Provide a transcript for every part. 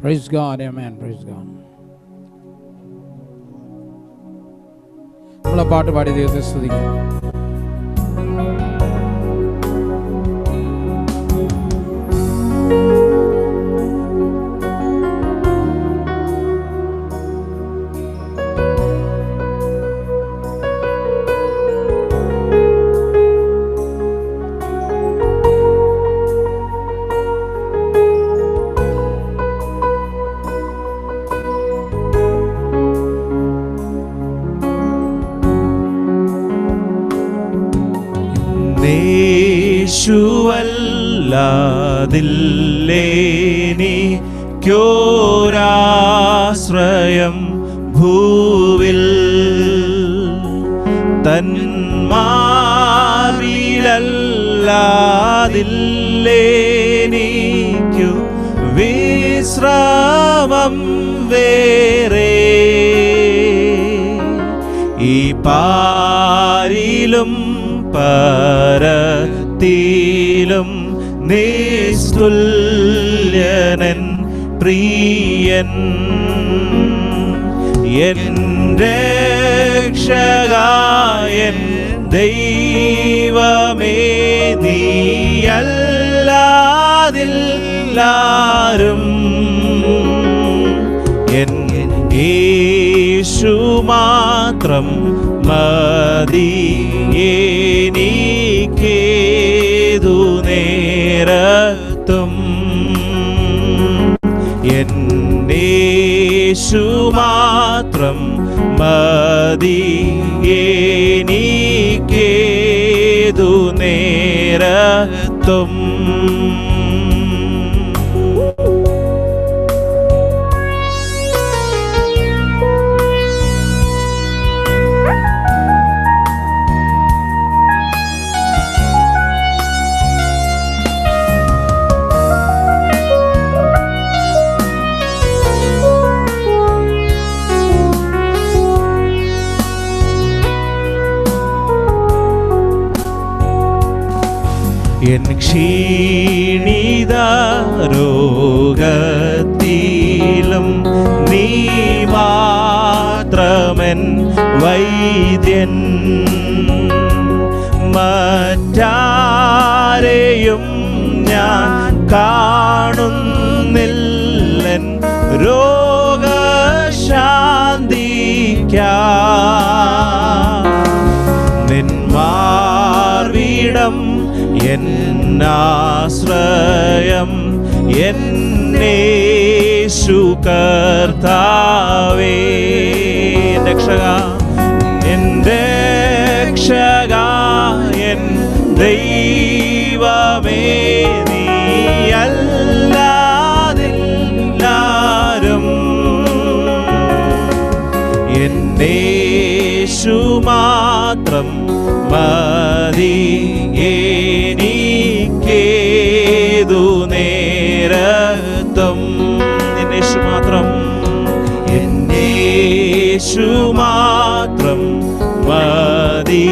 Praise God, amen, praise God. നമ്മളെ പാട്ട് പാടി ദൈവത്തെ സ്തുതിക്കാം. യേശുവല്ലാതില്ലേനിക്കൊരാശ്രയം ഭൂവിൽ തന്മാറിലല്ലാതില്ലേനിക്കു വിശ്രാമം വേറെ. ഈ പാരിലും പരത്തിലും നിസ്തുല്യനൻ പ്രിയൻ എൻ രക്ഷകൻ ദൈവമേ, നീയല്ലാതില്ലാരും. എൻ യേശു മാത്രം മതി എനിക്കേതു നേരത്തും. എൻ യേശു മാത്രം മതി എനിക്കേതു നേരത്തും. എൻ ക്ഷീണിത രോഗത്തിലും നീ മാത്രമൻ വൈദ്യൻ. മറ്റാരെയും ഞാൻ കാണുന്നില്ലൻ രോഗശാന്തിക്കായി. നിന്മാർവിടം എന്നാശ്രയം എന്നേശു കർത്താവേ. രക്ഷക എൻ രക്ഷക എൻ ദൈവമേ, നീയല്ലാതില്ലാരും. എന്നേശു മാത്രം മതി എനിക്കേതു നേരത്തും. എന്നേശു മാത്രം, എന്നേശു മാത്രം മതി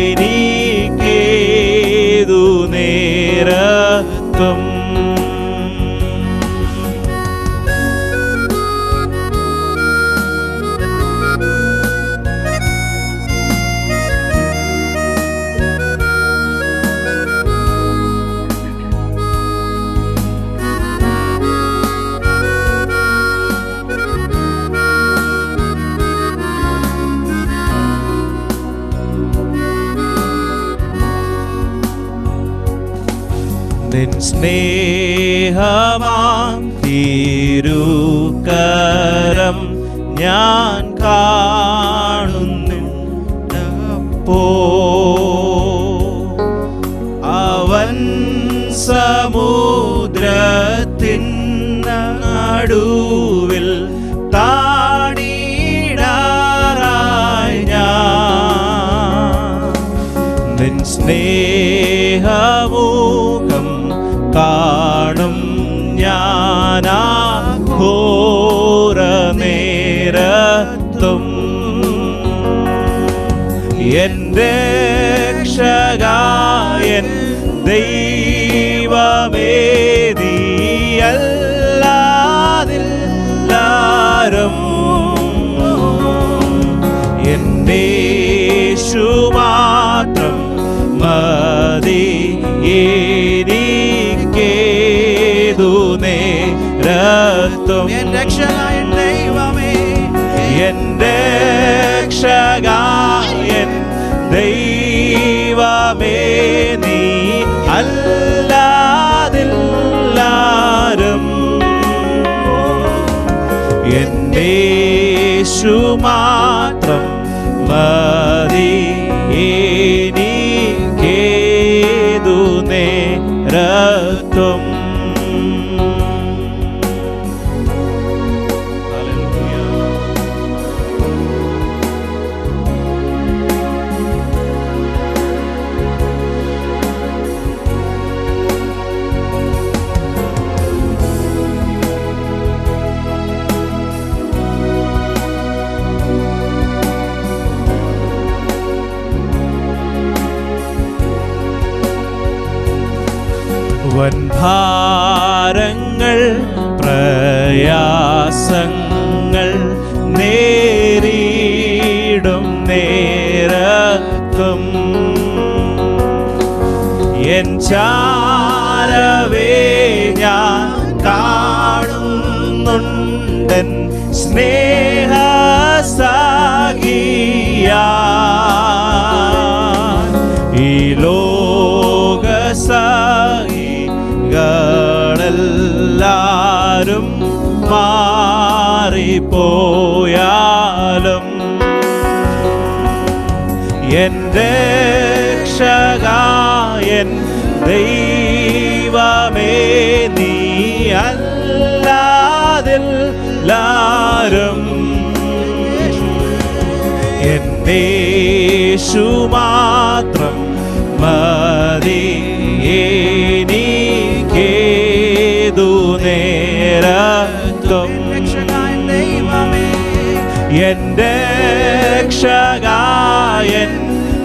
എനിക്കേതു നേരത്തും. നിൻ സ്നേഹമാം തിരുകരം ഞാൻ കാണുന്നപ്പോ അവൻ സമുദ്രത്തിൻ നടുവിൽ താണിടാറായി ഞാൻ. നിൻ സ്നേഹമുഖം കാണും ഞാനാ ഘോര നേരത്തും. എൻ രക്ഷക എൻ ദൈവമേ, നീയല്ലാതില്ലാരും. എനിക്കേതു നേരത്തും എൻ രക്ഷകനായ ദൈവമേ, എൻ രക്ഷകൻ ദൈവമേ, നീ അല്ലാതില്ലാരും എന്റെ യേശു മാത്രം മതി എനിക്കേതു നേരത്തും. വൻഭാരങ്ങൾ പ്രയാസങ്ങൾ നേരിടും നേരത്തും എൻ ചാരവേ ഞാൻ കാണുന്നുണ്ടൻ സ്നേഹസാഖിയാ ഈ ലോകസാഖികളെല്ലാരും മാറിപ്പോയാലും എൻ രക്ഷകൻ ദൈവമേ, നീ അല്ലാതില്ലാരും എൻ യേശു മാത്രം മതി എനിക്കേതു നേരത്തും. എൻ രക്ഷകൻ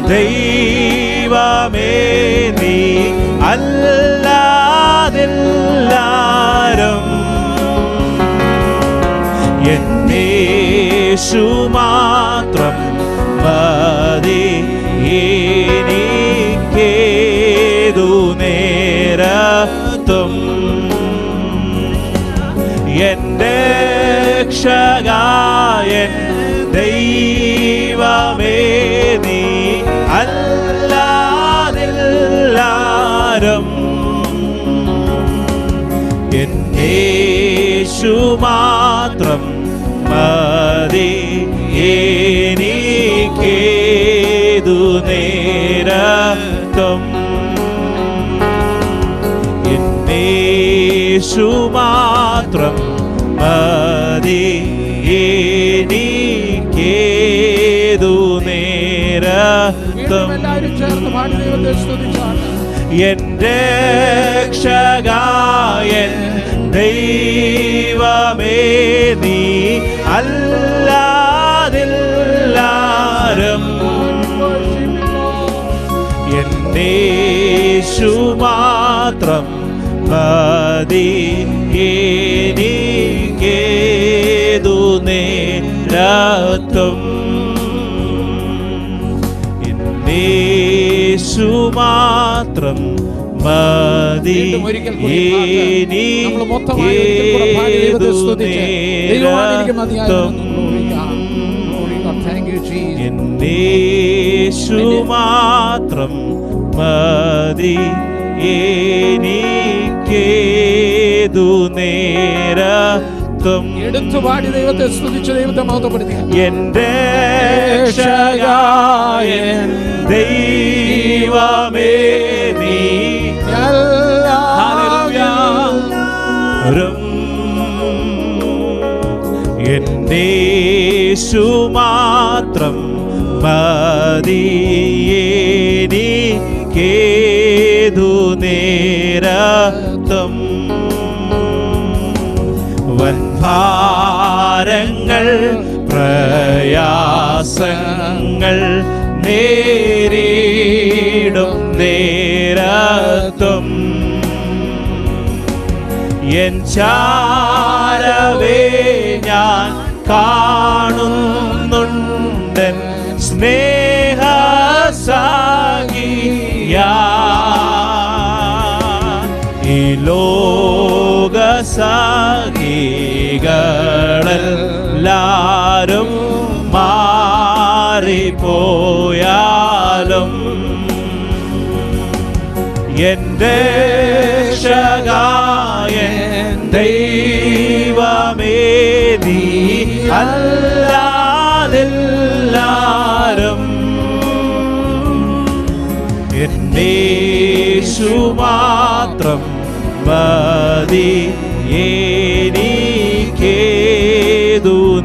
ദൈവമേ, നീ അല്ലാതില്ലാരും എൻ യേശു മാത്രം മതി എനിക്കേതു നേരത്തും. എൻ രക്ഷകൻ ദൈവമേ, നീ അല്ലാതില്ലാരും എൻ യേശു മാത്രം മതി എനിക്കേതു നേരത്തും. എൻ യേശു മാത്രം മതി എനിക്കേതു നേരത്തും. എല്ലാവരും ചേർന്ന് പാടി ദൈവത്തെ സ്തുതിച്ചാണ്. എൻ രക്ഷകൻ ദൈവമേ, നീ അല്ലാതില്ലാരും എൻ യേശു മാത്രം മതി എനിക്കേതു നേരത്തും. എൻ യേശു മാത്രം മതി എനിക്കേതു നേരത്തും. എൻ യേശു മാത്രം മതി എനിക്കേതു നേരത്തും. എടുത്തുപാടി ദൈവത്തെ സ്തുതിച്ച് ദൈവത്തെ മഹത്വപ്പെടുത്തുക. എൻ രക്ഷകൻ ദൈവമേ, നീ അല്ലാതില്ലാരും എൻ യേശു മാത്രം മതി എനിക്കേതു നേരത്തും. വൻഭാരങ്ങൾ പ്രയാസങ്ങൾ നേരിടും നേരത്തും എൻ ചാരവേ ഞാൻ കാണുന്നുണ്ടൻ സ്നേഹസാഖിയാ വഴികളെല്ലാരും മാറിപ്പോയാലും എന്റെ രക്ഷകൻ ദൈവമേ നീ അല്ലാതെല്ലാരും എന്നേശു മാത്രം മതി എനിക്കേതു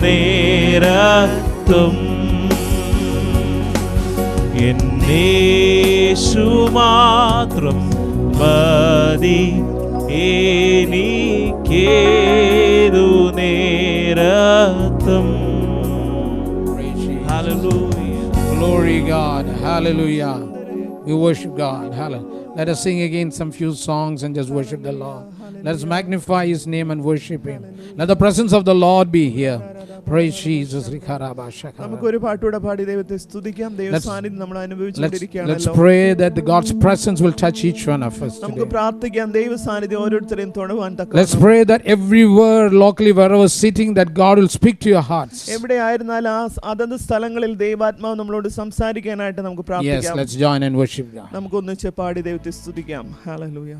നേരത്തും എന്നേശു മാത്രം മതി എനിക്കേതു നേരത്തും. Hallelujah. Glory God. Hallelujah. We worship God. Hallelujah. Let us sing again some few songs and just worship the Lord. Let us magnify His name and worship Him. Let the presence of the Lord be here. Praise Jesus. നമുക്ക് ഒരു പാട്ടുകൂടെ പാടി ദൈവത്തെ സ്തുതിക്കാം. ദൈവ സാന്നിധ്യം നമ്മൾ അനുഭവിച്ചുകൊണ്ടിരിക്കുകയാണല്ലോ. Let's pray that the God's presence will touch each one of us നമുക്ക് today. പ്രാർത്ഥിക്കാം ദൈവ സാന്നിധ്യം ഓരോരുത്തരെയും തൊടുവാൻ തക്കവണ്ണം. Let's pray that every word locally wherever sitting that God will speak to your hearts. എവിടെയായിരുന്നാലും ആ അതത് സ്ഥലങ്ങളിൽ ദൈവാത്മാവ് നമ്മളോട് സംസാരിക്കാനായിട്ട് നമുക്ക് Yes, പ്രാർത്ഥിക്കാം. let's join and worship God. നമുക്ക് ഒന്നിച്ച് പാടി ദൈവത്തെ സ്തുതിക്കാം. ഹല്ലേലൂയ.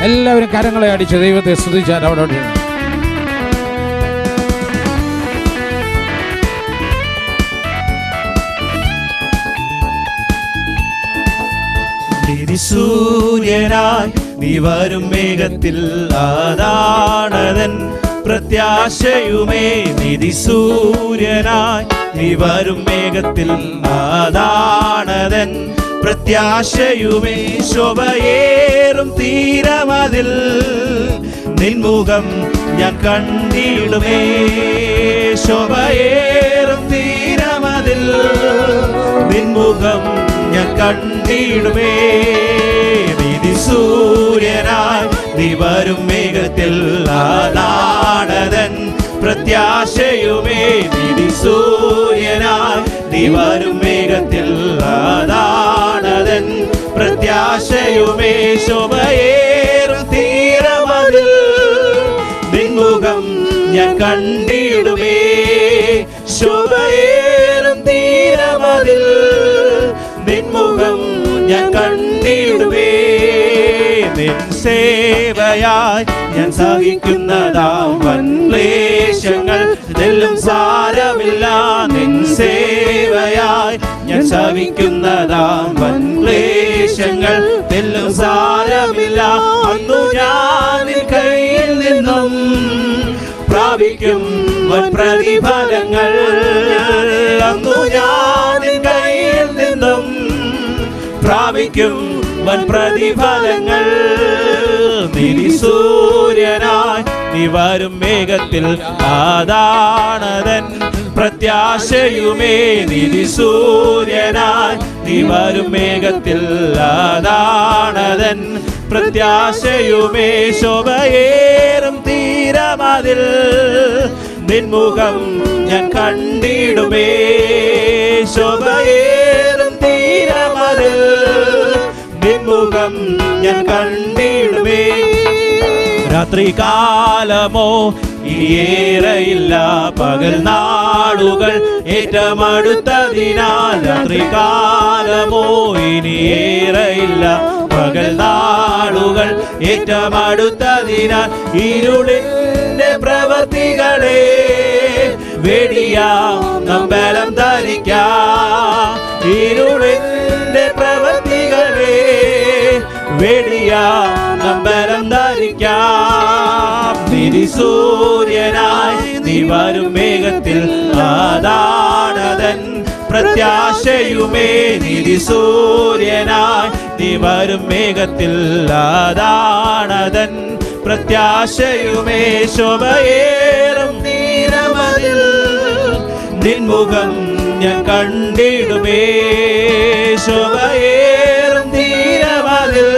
എല്ലാവരും കരങ്ങളെ അടിച്ച് ദൈവത്തെ സ്തുതിച്ചാൽ അവിടെ സൂര്യനായി നീ വരും മേഘത്തിൽ അതാണതൻ പ്രത്യാശയുമേ. നിധി സൂര്യനായി നീ വരും മേഘത്തിൽ അതാണതൻ പ്രത്യാശയുമേ. ശോഭയേറും തീരമതിൽ നിൻമുഖം ഞാൻ കണ്ടിടുമേ. ശോഭയേറും തീരമതിൽ നിൻമുഖം ഞാൻ കണ്ടിടുമേ. നിധി സൂര്യനായി നീ വരും മേഘത്തിൽ അതാണതൻ പ്രത്യാശയുമേ. നിധി സൂര്യനായി നീ വരും മേഘത്തിൽ അതാണതൻ പ്രത്യാശയുമേ. ശോഭയേറും തീരമതിൽ നിൻമുഖം ഞാൻ കണ്ടിടുമേ. ശോഭയേറും തീരമതിൽ നിൻമുഖം ഞാൻ കണ്ടിടുമേ. നിൻ സേവയായി ഞാൻ സഹിക്കുന്നതാം വൻക്ലേശങ്ങൾ ഇതെല്ലാം സാരമില്ല. നിൻ സേവയായി ഞാൻ സഹിക്കുന്നതാം വൻക്ലേശങ്ങൾ ഇതെല്ലാം സാരമില്ല. അന്നു ഞാൻ നിൻ കയ്യിൽ നിന്നും പ്രാപിക്കും വൻ പ്രതിഫലങ്ങൾ. അന്നു ഞാൻ നിൻ കയ്യിൽ നിന്നും പ്രാപിക്കും വൻ പ്രതിഫലങ്ങൾ. നിധി സൂര്യനായി നീ വരും മേഘത്തിൽ അതാണതൻ പ്രത്യാശയുമേ. നിധി സൂര്യനായി നീ വരും മേഘത്തിൽ അതാണതൻ പ്രത്യാശയുമേ. ശോഭയേറും തീരമതിൽ നിൻമുഖം ഞാൻ കണ്ടിടുമേ. ശോഭയേറും തീരമതിൽ നിൻമുഖം ഞാൻ കണ്ടിടുമേ. രാത്രികാലമോ ഇനിയേറെയില്ല, പകൽ നാളുകൾ ഏറ്റമടുത്തതിനാൽ. രാത്രികാലമോ ഇനിയേറെയില്ല, പകൽ നാളുകൾ ഏറ്റമടുത്തതിനാൽ. ഇരുളിന്റെ പ്രവൃത്തികളെ വെടിയാം നമ്പലം ധരിക്കാം. ഇരുളിന്റെ പ്രവൃത്തികളെ വെടിയാം നമ്പലം ധരിക്കാം. നിധി സൂര്യനായി നീ വരും മേഘത്തിൽ അതാണതൻ പ്രത്യാശയുമേ. നിധി സൂര്യനായി നീ വരും മേഘത്തിൽ അതാണതൻ പ്രത്യാശയുമേ. ശോഭയേറും തീരമതിൽ നിൻമുഖം ഞാൻ കണ്ടിടുമേ. ശോഭയേറും തീരമതിൽ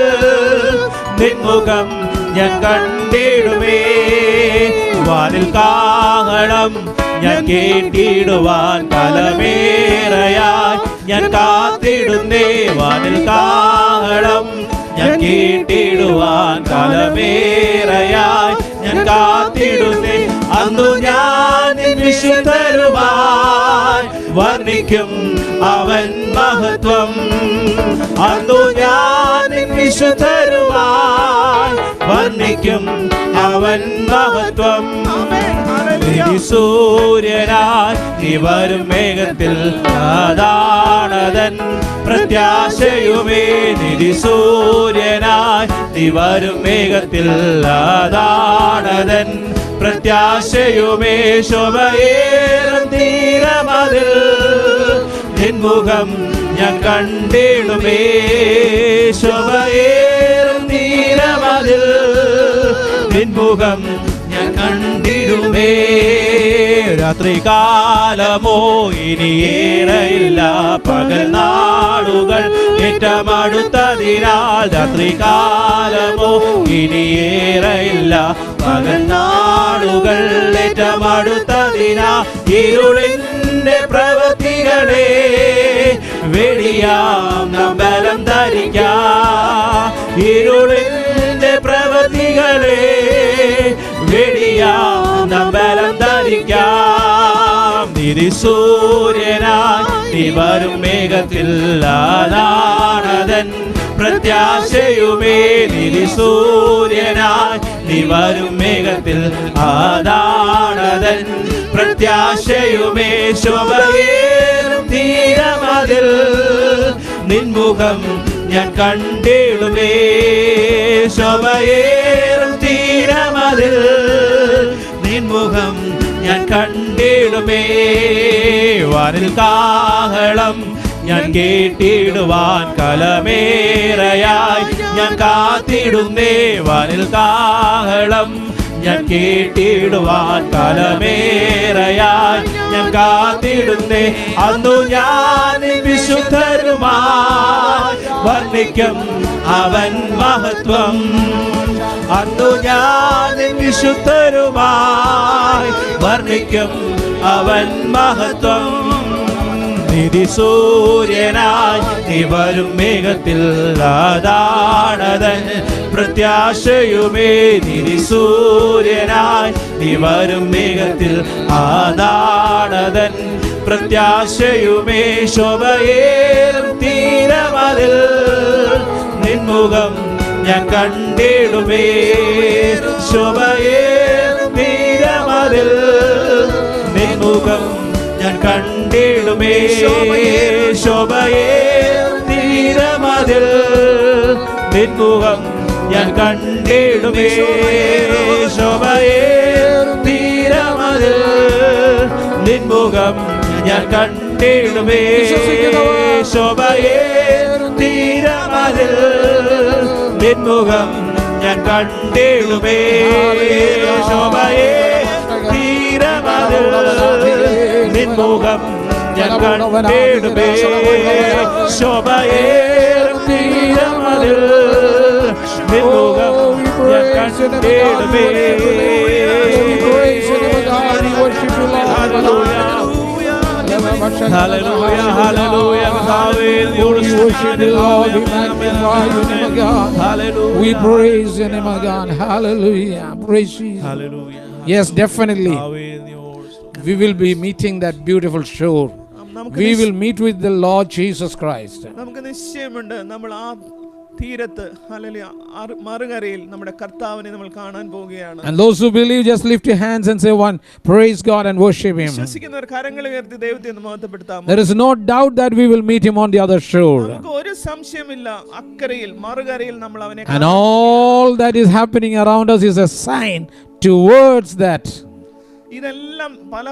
നിൻമുഖം ഞാൻ കണ്ടിടുമേ. വാനിൽ കാഹളം ഞാൻ കേട്ടിടുവാൻ കാലമേറെയായി ഞാൻ കാത്തിടുന്നേ. വാനിൽ കാഹളം ഞാൻ കേട്ടിടുവാൻ കാലമേറെയായി ഞാൻ കാത്തിടുന്നേ. അന്നു ഞാൻ വിശുദ്ധരുമായി വർണ്ണിക്കും അവൻ മഹത്വം. അന്നു ഞാൻ വിശുദ്ധരുമായി വർണ്ണിക്കും അവൻ മഹത്വം. സൂര്യനായി നീ വരും മേഘത്തിൽ അതാണതൻ പ്രത്യാശയുമേ. നിധി സൂര്യനായി നീ വരും മേഘത്തിൽ അതാണതൻ പ്രത്യാശയുമേ. ശോഭയേറും തീരമതിൽ നിൻമുഖം ഞാൻ കണ്ടിടുമേ. ശോഭയേറും തീരമതിൽ നിൻമുഖം ഞാൻ കണ്ടിടുമേ. രാത്രികാലമോ ഇനിയേറെയില്ല, പകൽ നാളുകൾ ഏറ്റമടുത്തതിനാൽ. രാത്രികാലമോ ഇനിയേറെയില്ല, പകൽ നാളുകൾ ഏറ്റമടുത്തതിനാൽ. ഇരുളിന്റെ പ്രവൃത്തികളെ വെടിയാം നാം ബലം ധരിക്കാം. ഇരുളിന്റെ പ്രവൃത്തികളെ വെടിയാം നാം ബലം ധരിക്കാം. നിധി സൂര്യനായി നീ വരും മേഘത്തിൽ അതാണതൻ പ്രത്യാശയുമേ. നിധി സൂര്യനായി നീ വരും മേഘത്തിൽ അതാണതൻ പ്രത്യാശയുമേ. ശോഭയേറും തീരമതിൽ നിൻമുഖം ഞാൻ കണ്ടിടുമേ. ശോഭയേറും തീരമതിൽ നിൻമുഖം ഞാൻ കണ്ടിടുമേ. വാനിൽ കാഹളം ഞാൻ കേട്ടിടുവാൻ കാലമേറെയായി ഞാൻ കാത്തിടുന്നേ. വാനിൽ കാഹളം ഞാൻ കേട്ടിടുവാൻ കാലമേറെയായി ഞാൻ കാത്തിടുന്നേ. അന്നു ഞാൻ വിശുദ്ധരുമായി വർണ്ണിക്കും അവൻ മഹത്വം. അന്നു ഞാൻ വിശുദ്ധരുമായി വർണ്ണിക്കും അവൻ മഹത്വം. നിധി സൂര്യനായി നീ വരും മേഘത്തിൽ അതാണതൻ പ്രത്യാശയുമേ. നിധി സൂര്യനായി നീ വരും മേഘത്തിൽ അതാണതൻ പ്രത്യാശയുമേ. ശോഭയേറും തീരമതിൽ നിൻമുഖം ഞാൻ കണ്ടിടുമേ. ശോഭയേറും തീരമതിൽ നിൻമുഖം ഞാൻ കണ്ടിടുമേ. ശോഭയേറും തീരമതിൽ നിൻമുഖം ഞാൻ കണ്ടിടുമേ. ശോഭയേറും തീരമതിൽ നിൻമുഖം ഞാൻ കണ്ടിടുമേ. ശോഭയേറും തീരമതിൽ നിൻമുഖം ഞാൻ കണ്ടിടുമേ. ശോഭയേറും തീരമതിൽ നിൻമുഖം ഞാൻ കണ്ടിടുമേ. ശോഭയേറും തീരമതിൽ നിൻമുഖം ഞാൻ കണ്ടിടുമേ. Hallelujah, hallelujah, hallelujah. We worship you, Lord. We magnify your name, O God. Hallelujah. We praise your name, O God. Hallelujah. Praise Jesus. Hallelujah. Yes, definitely. Hallelujah. We will be meeting that beautiful shore. We will meet with the Lord Jesus Christ. നമുക്ക് നിശ്ചയമുണ്ട് നമ്മൾ ആ തീരത്ത് hallelujah മറുകരയിൽ നമ്മുടെ കർത്താവിനെ നമ്മൾ കാണാൻ പോവുകയാണ്. And those who believe, just lift your hands and say one, praise God and worship Him. വിശ്വസിക്കുന്നവർ കരങ്ങൾ ഉയർത്തി ദൈവത്തെ മഹത്വപ്പെടുത്താം. There is no doubt that we will meet Him on the other shore. നമുക്ക് ഒരു സംശയമില്ല, അക്കരയിൽ മറുകരയിൽ നമ്മൾ അവനെ And all that is happening around us is a sign towards that. ഇതെല്ലാം പല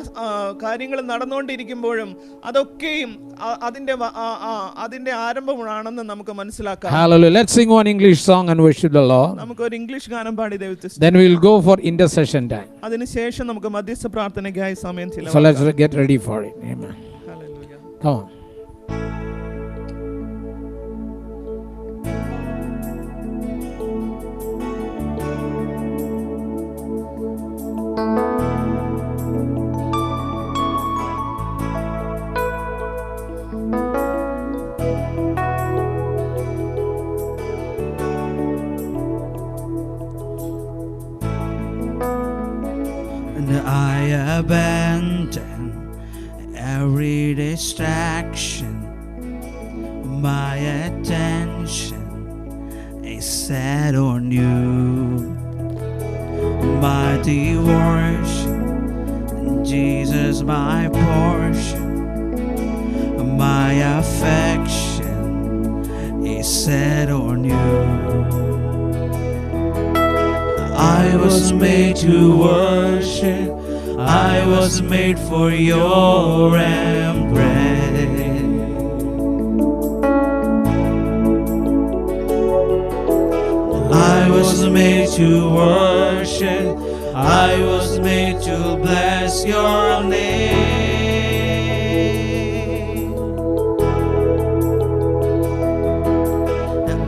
കാര്യങ്ങളും നടന്നുകൊണ്ടിരിക്കുമ്പോഴും അതൊക്കെയും അതിന്റെ ആരംഭമാണെന്ന് നമുക്ക് മനസ്സിലാക്കാം. Hallelujah. Let's sing one English song and worship the Lord. നമുക്ക് ഒരു ഇംഗ്ലീഷ് ഗാനം പാടി ദൈവത്തെ. Then we will go for intercession time. അതിനുശേഷം നമുക്ക് മധ്യസ്ഥ പ്രാർത്ഥനയ്ക്കായി സമയം So let's get ready for it. Amen. Hallelujah. Come on. And I abandon every distraction. My attention is set on you. My devotion, Jesus, my portion. My affection is set on you. I was made to worship. I was made for your embrace. I was made to worship. I was made to bless your name.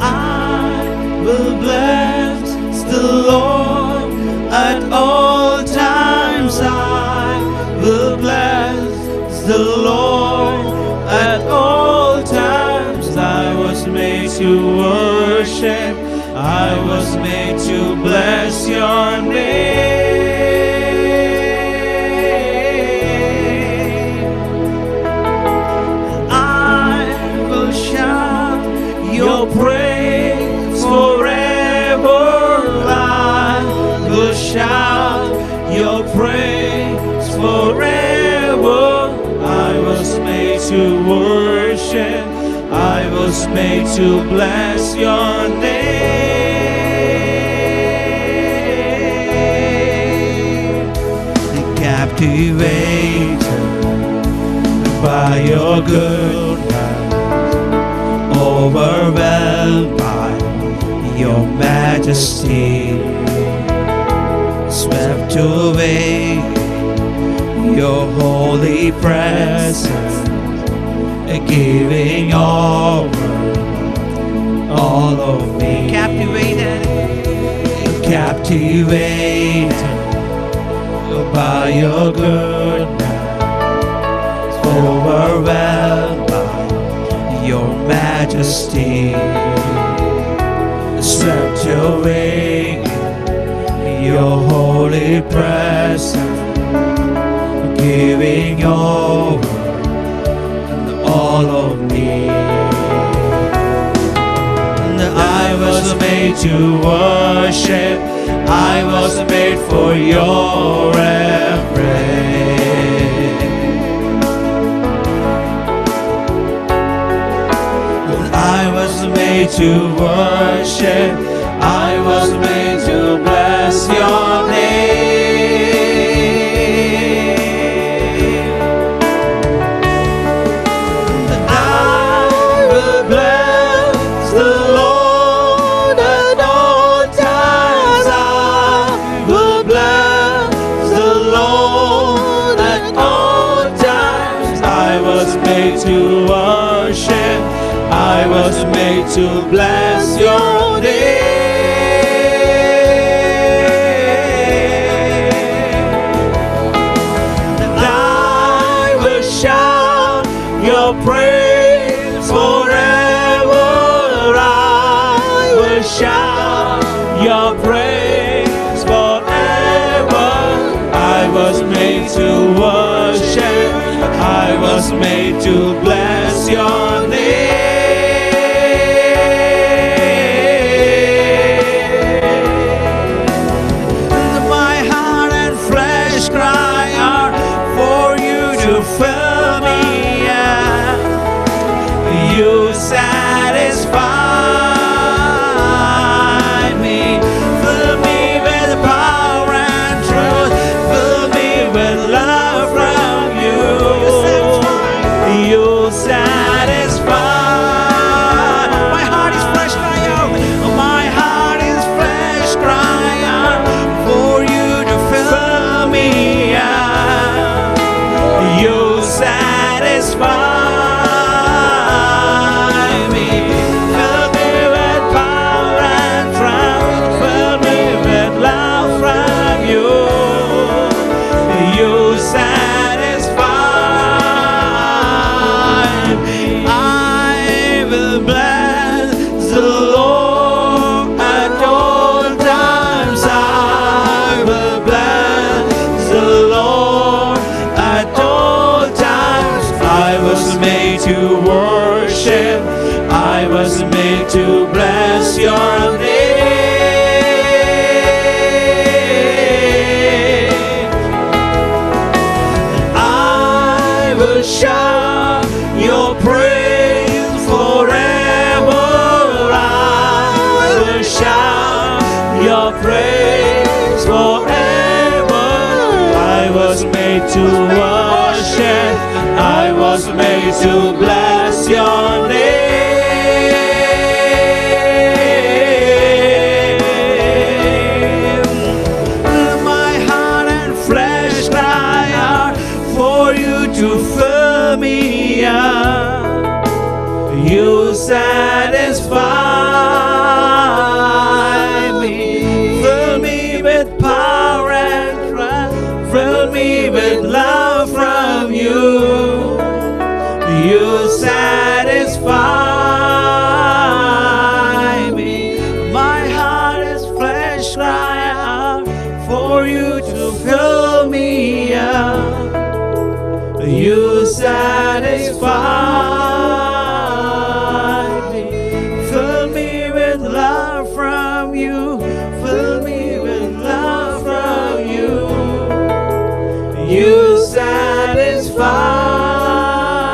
I will bless the Lord at all times. I will bless the Lord at all times. I was made to worship. I was made to bless your name. I will shout your praise forever. I will shout your praise forever. I was made to worship. I was made to bless your name. Captivated by your goodness, overwhelmed by your majesty, swept away your holy presence, giving all of me. Captivated by your goodness, overwhelmed by your majesty, swept away your holy presence, giving all of me. I was made to worship. I was made for your embrace. I was made to worship. I was made to bless your name. To worship, I was made to bless your name. And I will shout your praise forever. I will shout your praise forever. I was made to worship. I was made to bless your name. My heart and flesh cry out for you to fill me up. You satisfy me. Fill me with power and truth. Fill me with love from you. You was made to worship. I was made to bless your name. My heart and flesh cry out for you to fill me up. You satisfy me. Fill me with power and trust. Fill me with love from you. You satisfy me. My heart is flesh cry out for you to fill me up. You satisfy me. Fill me with love from you. Fill me with love from you. You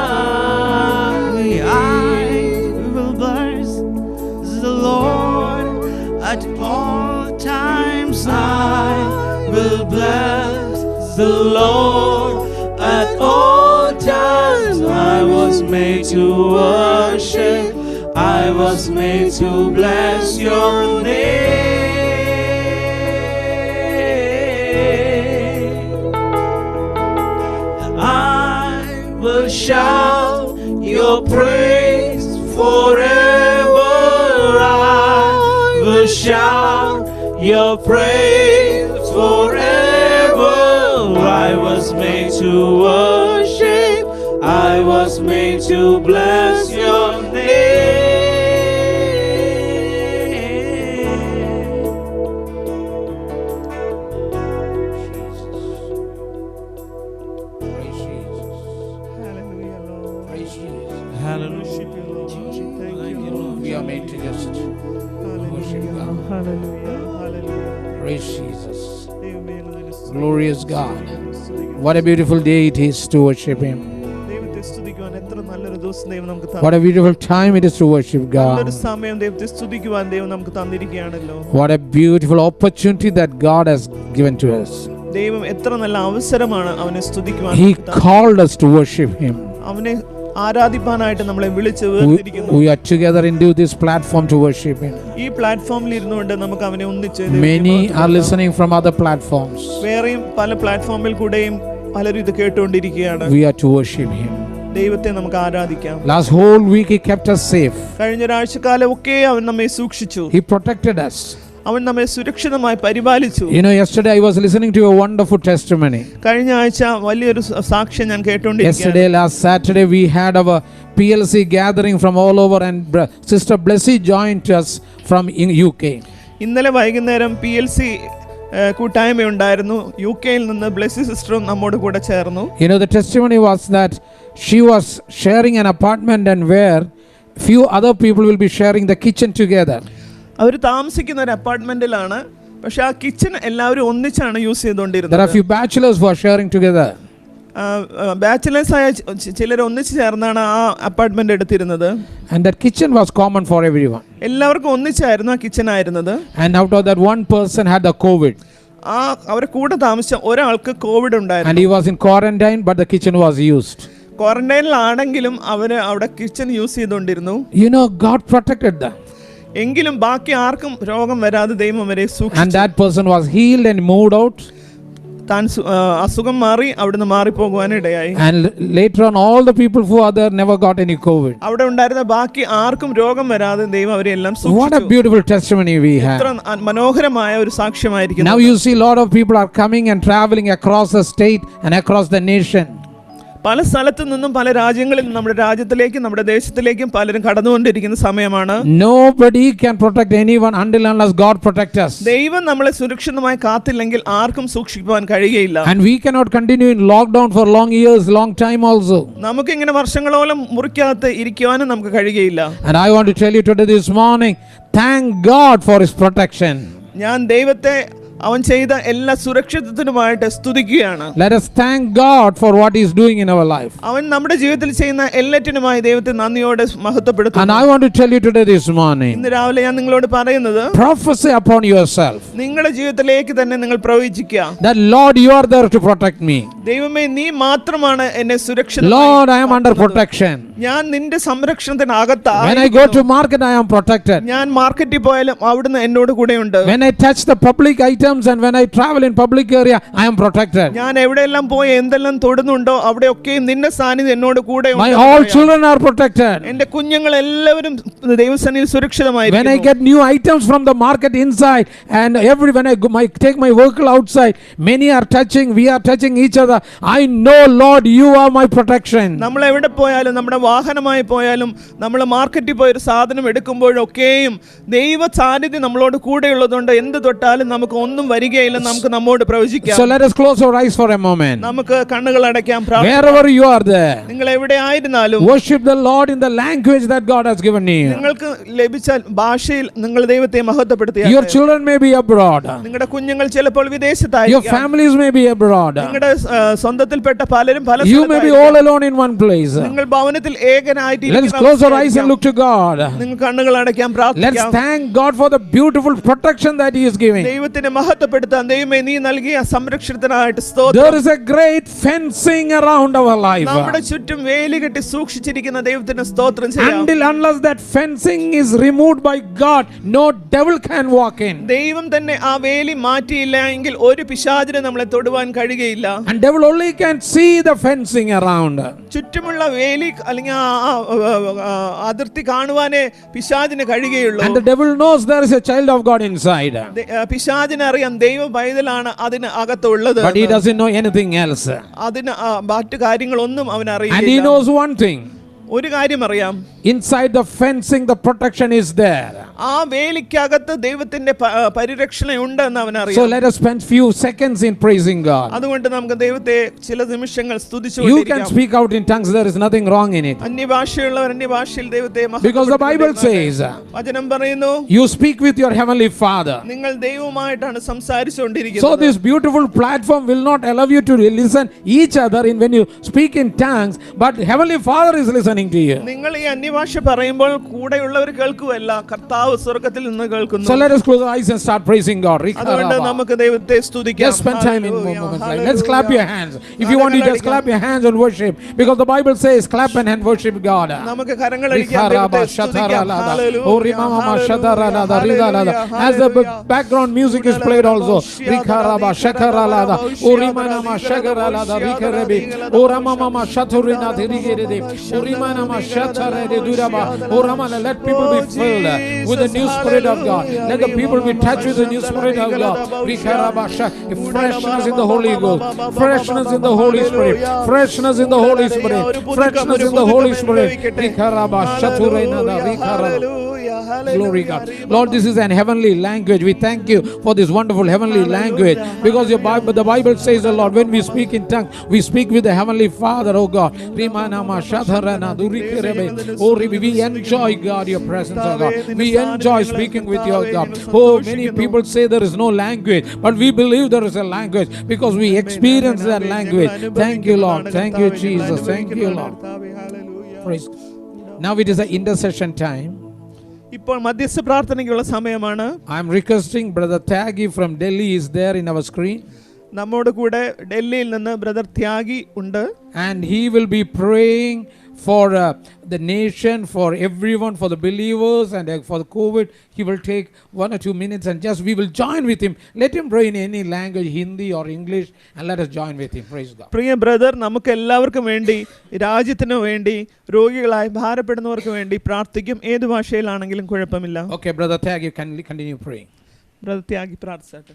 satisfy me. I will bless the Lord at all times. I will bless the Lord at all times. I was made to worship. I was made to bless your name. I will shout your praise forever. I will shout your praise forever. I was made to worship. I was made to bless your name. Praise Jesus. Hallelujah, Lord. Praise Jesus. Worship you, Lord. Thank you, Lord. We are made to just worship Hallelujah. God. Hallelujah. Hallelujah. Praise Jesus. ദൈവമേ, എന്നതിനെ സ്തുതിക്കുന്നു. Glorious God. സ്തുതിക്കുന്നു. What a beautiful day it is to worship Him. ദൈവത്തെ സ്തുതിക്കുവാൻ എത്ര നല്ലൊരു ദിവസം ദൈവം നമുക്ക് What a beautiful time it is to worship നല്ലൊരു God. സമയം ദൈവത്തെ സ്തുതിക്കുവാൻ ദൈവം നമുക്ക് തന്നിരിക്കുകയാണല്ലോ. What a beautiful opportunity that God has given to us. ദൈവം എത്ര നല്ല അവസരമാണ് അവനെ സ്തുതിക്കുവാൻ He നമുക്ക് തന്നത്. called us to worship Him. അവനെ ആരാധിപ്പാനായിട്ട് നമ്മളെ വിളിച്ച് We വേർതിരിക്കുന്നു. are together into this platform to worship Him. ഈ പ്ലാറ്റ്ഫോമിൽ ഇരുന്നുകൊണ്ട് നമുക്ക് അവനെ ഒന്നിച്ച് Many are listening from other platforms. വേറെയും പല പ്ലാറ്റ്ഫോമിൽ കൂടെയും പലരും ഇത് കേട്ടുകൊണ്ടിരിക്കുകയാണ്. We are to worship Him. ദൈവത്തെ നമുക്ക് ആരാധിക്കാം. Last whole week He kept us safe. കഴിഞ്ഞ ഒരാഴ്ചക്കാലം ഒക്കെ അവൻ നമ്മെ സൂക്ഷിച്ചു. He protected us. അവൻ നമ്മെ സുരക്ഷിതമായി പരിപാലിച്ചു. You know, yesterday I was listening to a wonderful testimony. കഴിഞ്ഞ ആഴ്ച വലിയൊരു സാക്ഷ്യം ഞാൻ കേട്ടുകൊണ്ടിരിക്കുകയാണ്. Yesterday, last Saturday, we had our PLC gathering from all over, and Sister Blessy joined us from UK. ഇന്നലെ വൈകുന്നേരം PLC കൂട്ടായ്മ ഉണ്ടായിരുന്നു. UK-യിൽ നിന്ന് ബ്ലെസ്സി സിസ്റ്ററും നമ്മോട് കൂടെ ചേർന്നു. You know, the testimony was that she was sharing an apartment, and where few other people will be sharing the kitchen together. അവർ താമസിക്കുന്ന ഒരു അപ്പാർട്ട്മെന്റിലാണ്. പക്ഷെ ആ കിച്ചൺ എല്ലാവരും ഒന്നിച്ചാണ് യൂസ് There are ചെയ്തുകൊണ്ടിരുന്നത്. few bachelors who are sharing together. Bachelors ആയ ചിലർ ഒന്നിച്ച് ചേർന്നാണ് ആ അപ്പാർട്ട്മെന്റ് എടുത്തിരുന്നത്. And that kitchen was common for everyone. എല്ലാവർക്കും ഒന്നിച്ചായിരുന്നു ആ കിച്ചൺ ആയിരുന്നത്. And out of that, one person had the COVID. ആ അവരെ കൂടെ താമസിച്ച ഒരാൾക്ക് കോവിഡ് And ഉണ്ടായിരുന്നു. he was in quarantine, but the kitchen was used. ക്വാറന്റൈനിലാണെങ്കിലും അവര് അവിടെ കിച്ചൺ യൂസ് ചെയ്തുകൊണ്ടിരുന്നു. You know, God protected them. എങ്കിലും ബാക്കി ആർക്കും രോഗം വരാതെ ദൈവം അവരെ And സൂക്ഷിച്ചു. that person was healed and moved out. താൻ അസുഖം മാറി അവിടുന്ന് മാറിപ്പോകുവാനിടയായി. And later on, all the people who are there never got any COVID. അവിടെ ഉണ്ടായിരുന്ന ബാക്കി ആർക്കും രോഗം വരാതെ ദൈവം അവരെ എല്ലാം What a സൂക്ഷിച്ചു. beautiful testimony we എത്ര have. മനോഹരമായ ഒരു സാക്ഷ്യമായിരിക്കുന്നു. Now you see a lot of people are coming and traveling across the state and across the nation. പല സ്ഥലത്തു നിന്നും പല രാജ്യങ്ങളിൽ നിന്നും നമ്മുടെ രാജ്യത്തിലേക്കും നമ്മുടെ ദേശത്തിലേക്കും പലരും കടന്നുകൊണ്ടിരിക്കുന്ന സമയമാണ്. Nobody can protect anyone until unless God protects us. ദൈവം നമ്മളെ സുരക്ഷിതമായി കാത്തില്ലെങ്കിൽ ആർക്കും സൂക്ഷിക്കുവാൻ കഴിയുകയില്ല. And we cannot continue in lockdown for long years, long time also. നമുക്ക് ഇങ്ങനെ വർഷങ്ങളോളം മുറിക്കകത്ത് ഇരിക്കുവാനും നമുക്ക് കഴിയുകയില്ല. And I want to tell you today, this morning, thank God for His protection. ഞാൻ ദൈവത്തെ അവൻ ചെയ്ത എല്ലാ സുരക്ഷിതത്വത്തിനുമായിട്ട് സ്തുതിക്കുകയാണ്. Let us thank God for what He is doing in our life. അവൻ നമ്മുടെ ജീവിതത്തിൽ ചെയ്യുന്ന എല്ലാറ്റിനുമായി ദൈവത്തെ നന്ദിയോടെ And മഹത്വപ്പെടുത്തുന്നു. I want to tell you today, this morning, ഇന്ന് രാവിലെ ഞാൻ നിങ്ങളോട് പറയുന്നത്, prophesy upon yourself നിങ്ങളുടെ ജീവിതത്തിലേക്ക് തന്നെ നിങ്ങൾ പ്രവചിക്കുക. that Lord, you are there to protect me. ദൈവമേ, നീ മാത്രമാണ് എന്നെ സുരക്ഷിത. Lord, I am under protection. ഞാൻ നിന്റെ സംരക്ഷണത്തിനകത്ത്. When I go to market, I am protected. ഞാൻ മാർക്കറ്റിൽ പോയാലും അവിടുന്ന് എന്നോട് കൂടെയുണ്ട്. When I touch the public items and when I travel in public area, I am protected. ഞാൻ എവിടെയെല്ലാം പോയി എന്തെല്ലാം തൊടുന്നുണ്ടോ അവിടെയൊക്കെ നിന്റെ സാന്നിധ്യം എന്നോട് കൂടെയുണ്ട്. My all children are protected. എന്റെ കുഞ്ഞുങ്ങൾ എല്ലാവരും ദൈവസന്നിധിയിൽ When I സുരക്ഷിതമായിരിക്കുന്നു. get new items from the market inside and when I go, take my vehicle outside, many are touching, we are touching each other. I know, Lord, you are my protection. നമ്മൾ എവിടെ പോയാലും, നമ്മുടെ വാഹനമായി പോയാലും, നമ്മൾ മാർക്കറ്റിൽ പോയി ഒരു സാധനം എടുക്കുമ്പോഴൊക്കെയും ദൈവ സാന്നിധ്യം നമ്മളോട് കൂടെയുള്ളതുകൊണ്ട് എന്ത് തൊട്ടാലും നമുക്ക് ഒന്നും വരികയില്ല, നമുക്ക് നമ്മോട് പ്രവചിക്കാം. So let us close our eyes for a moment. നമുക്ക് കണ്ണുകൾ അടയ്ക്കാം. Wherever you are there, നിങ്ങൾ എവിടെ ആയിരുന്നാലും worship the Lord in the language that God has given you. നിങ്ങൾക്ക് ലഭിച്ച ഭാഷയിൽ നിങ്ങൾ ദൈവത്തെ മഹത്വപ്പെടുത്തുക. Your children may be abroad. നിങ്ങളുടെ കുഞ്ഞുങ്ങൾ ചിലപ്പോൾ Your വിദേശത്തായിരിക്കാം. families may be abroad. നിങ്ങളുടെ സ്വന്തത്തിൽപ്പെട്ട പലരും പല You may be സ്ഥലത്തായിരിക്കാം. all alone in one place. നിങ്ങൾ ഭവനത്തിൽ ഏകനായിട്ട് Let us close our eyes and look to God. നിങ്ങൾ കണ്ണുകൾ അടയ്ക്കാം, Let's പ്രാർത്ഥിക്കാം. thank God for the beautiful protection that He is giving. ദൈവത്തിനെ മഹത്വപ്പെടുത്താൻ. ദൈവമേ, നീ നൽകിയ സംരക്ഷണത്തിനായിട്ട് സ്തോത്രം. There is a great fencing around our life. നമ്മുടെ ചുറ്റും വേലി കെട്ടി സൂക്ഷിച്ചിരിക്കുന്ന ദൈവത്തിന് സ്തോത്രം ചെയ്യാം. Unless that fencing is removed by God, no devil can walk in. ദൈവം തന്നെ ആ വേലി മാറ്റിയില്ല എങ്കിൽ ഒരു പിശാചിനെ നമ്മളെ തൊടുവാൻ കഴിയുകയില്ല. And devil only can see the fencing around. ചുറ്റുമുള്ള വേലി അല്ലെങ്കിൽ അതിർത്തി കാണുവാനേ പിശാചിന് കഴിയുകയുള്ളൂ. And the devil knows there is a child of God inside. പിശാചിന് അറിയാം ദൈവ പൈതലാണ് അതിന് അകത്തുള്ളത്. But he doesn't know anything else. അതിന് മറ്റു കാര്യങ്ങളൊന്നും അവൻ And he അറിയില്ല. knows one thing. ഒരു കാര്യം അറിയാം, Inside the fencing, the protection is there. ആ വേലിക്കകത്ത് ദൈവത്തിന്റെ പരിരക്ഷണയുണ്ട് എന്ന് അവൻ So അറിയാം. let us spend few seconds in praising God. അതുകൊണ്ട് നമുക്ക് ദൈവത്തെ ചില നിമിഷങ്ങൾ You can സ്തുതിച്ചുകൊണ്ടിരിക്കാം. speak out in tongues, there is nothing wrong in it. അന്യഭാഷയുള്ളവർ അന്യഭാഷയിൽ ദൈവത്തെ Because the Bible says, വചനം പറയുന്നു, you speak with your heavenly Father. നിങ്ങൾ ദൈവവുമായിട്ടാണ് സംസാരിച്ചുകൊണ്ടിരിക്കുന്നത്. So this beautiful platform will not allow you to listen each other in when you speak in tongues, but heavenly Father is listening to you. നിങ്ങൾ ഈ അന്യഭാഷ പറയുമ്പോൾ കൂടെയുള്ളവർ കേൾക്കുവല്ല, കർത്താവ് സ്വർഗ്ഗത്തിൽ നിന്ന് കേൾക്കുന്നു. So let us close our eyes and start praising God. അതുകൊണ്ട് നമുക്ക് ദൈവത്തെ സ്തുതിക്കാം. Just spend time in moments like let's clap your hands. If you want to just clap your hands and worship, because the Bible says clap and hand worship God. നമുക്ക് കരങ്ങൾ അടിക്കാം, ദൈവത്തെ സ്തുതിക്കാം. As the background music is played also, let people be filled with the new spirit of God. Let the people be touched with the new spirit of God. Freshness in the Holy Ghost, freshness in the Holy Spirit, freshness in the Holy Spirit, freshness in the Holy Spirit. Glory God. Lord, this is an heavenly language. We thank you for this wonderful heavenly language, because the Bible says, oh Lord, when we speak in tongues, we speak with the heavenly Father, oh God. We enjoy, God, your presence, oh God. We enjoy speaking with you, oh God. Oh, many people say there is no language, but we believe there is a language because we experience that language. Thank you, Lord. Thank you, Jesus. Thank you, Lord. Praise. Now it is the intercession time. ഇപ്പോൾ മധ്യസ്ഥ പ്രാർത്ഥനയ്ക്കുള്ള സമയമാണ്. I am requesting Brother Tyagi from Delhi is there in our screen. നമ്മോട് കൂടെ ഡൽഹിയിൽ നിന്ന് brother ത്യാഗി ഉണ്ട്. And he will be praying for the nation, for everyone, for the believers, and for the COVID. He will take 1 or 2 minutes and just we will join with him. Let him pray in any language, Hindi or English, and let us join with him. Praise God. Priya brother, നമുക്ക് എല്ലാവർക്കും വേണ്ടി, രാജ്യത്തിന് വേണ്ടി, രോഗികളായി ഭാരപ്പെടുന്നവർക്ക് വേണ്ടി പ്രാർത്ഥിക്കും. ഏത് ഭാഷയിലാണെങ്കിലും കുഴപ്പമില്ല. Okay, Brother Tyagi, you can continue praying. Brother Tyagi പ്രാർത്ഥിച്ചോട്ടെ.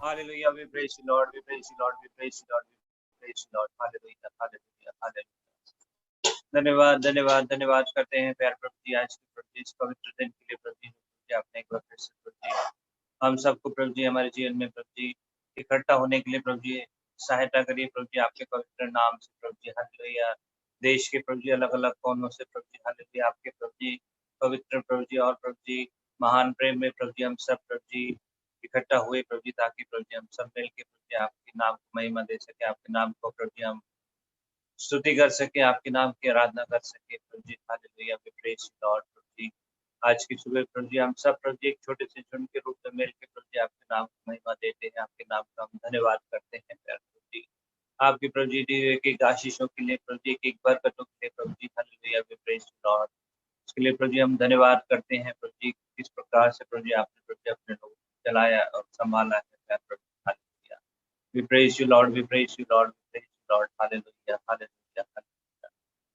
Hallelujah, we praise you, Lord, we praise you, Lord, we praise you, Lord, we praise you, Lord. Hallelujah, hallelujah, hallelujah. धन्यवाद धन्यवाद धन्यवाद करते हैं प्यार प्रभु जी, आज की प्रभु जी, इस पवित्र दिन के लिए प्रभु जी, आपने एक बार फिर से प्रभु जी हम सबको प्रभु जी हमारे जीवन में प्रभु जी इकट्ठा होने के लिए प्रभु जी सहायता करिए प्रभु जी, आपके पवित्र नाम से प्रभु जी। हालेलुया, देश के प्रभु जी अलग अलग कोनों से प्रभु जी हालेलुया आपके प्रभु जी पवित्र प्रभु जी और प्रभु जी महान प्रेम में प्रभु जी हम सब प्रभु जी इकट्ठा हुए प्रभु जी, ताकि प्रभु जी हम सब मिल के प्रभु जी आपके नाम को महिमा दे सके, आपके नाम को प्रभु जी हम स्तुति कर सके, आपके नाम की आराधना कर सके प्रभु जी। Hallelujah we praise you Lord प्रभु जी। आज की सुबह प्रभु जी हम सब प्रभु जी एक छोटे से झुंड के रूप में मिल के प्रभु जी आपके नाम को महिमा देते हैं, आपके नाम का हम धन्यवाद करते हैं प्रभु जी। आपकी प्रभु जी दी हुई एक एक आशीषों के लिए प्रभु जी, एक एक बरकतों के लिए प्रभु जी। Hallelujah we praise you Lord. उसके लिए प्रभु जी हम धन्यवाद करते हैं प्रभु जी, किस प्रकार से प्रभु जी आपने प्रभु जी अपने लोगों को चलाया और संभाला है प्रभु जी। Hallelujah we praise you Lord, we praise you Lord, we praise you Lord. Hallelujah hallelujah hallelujah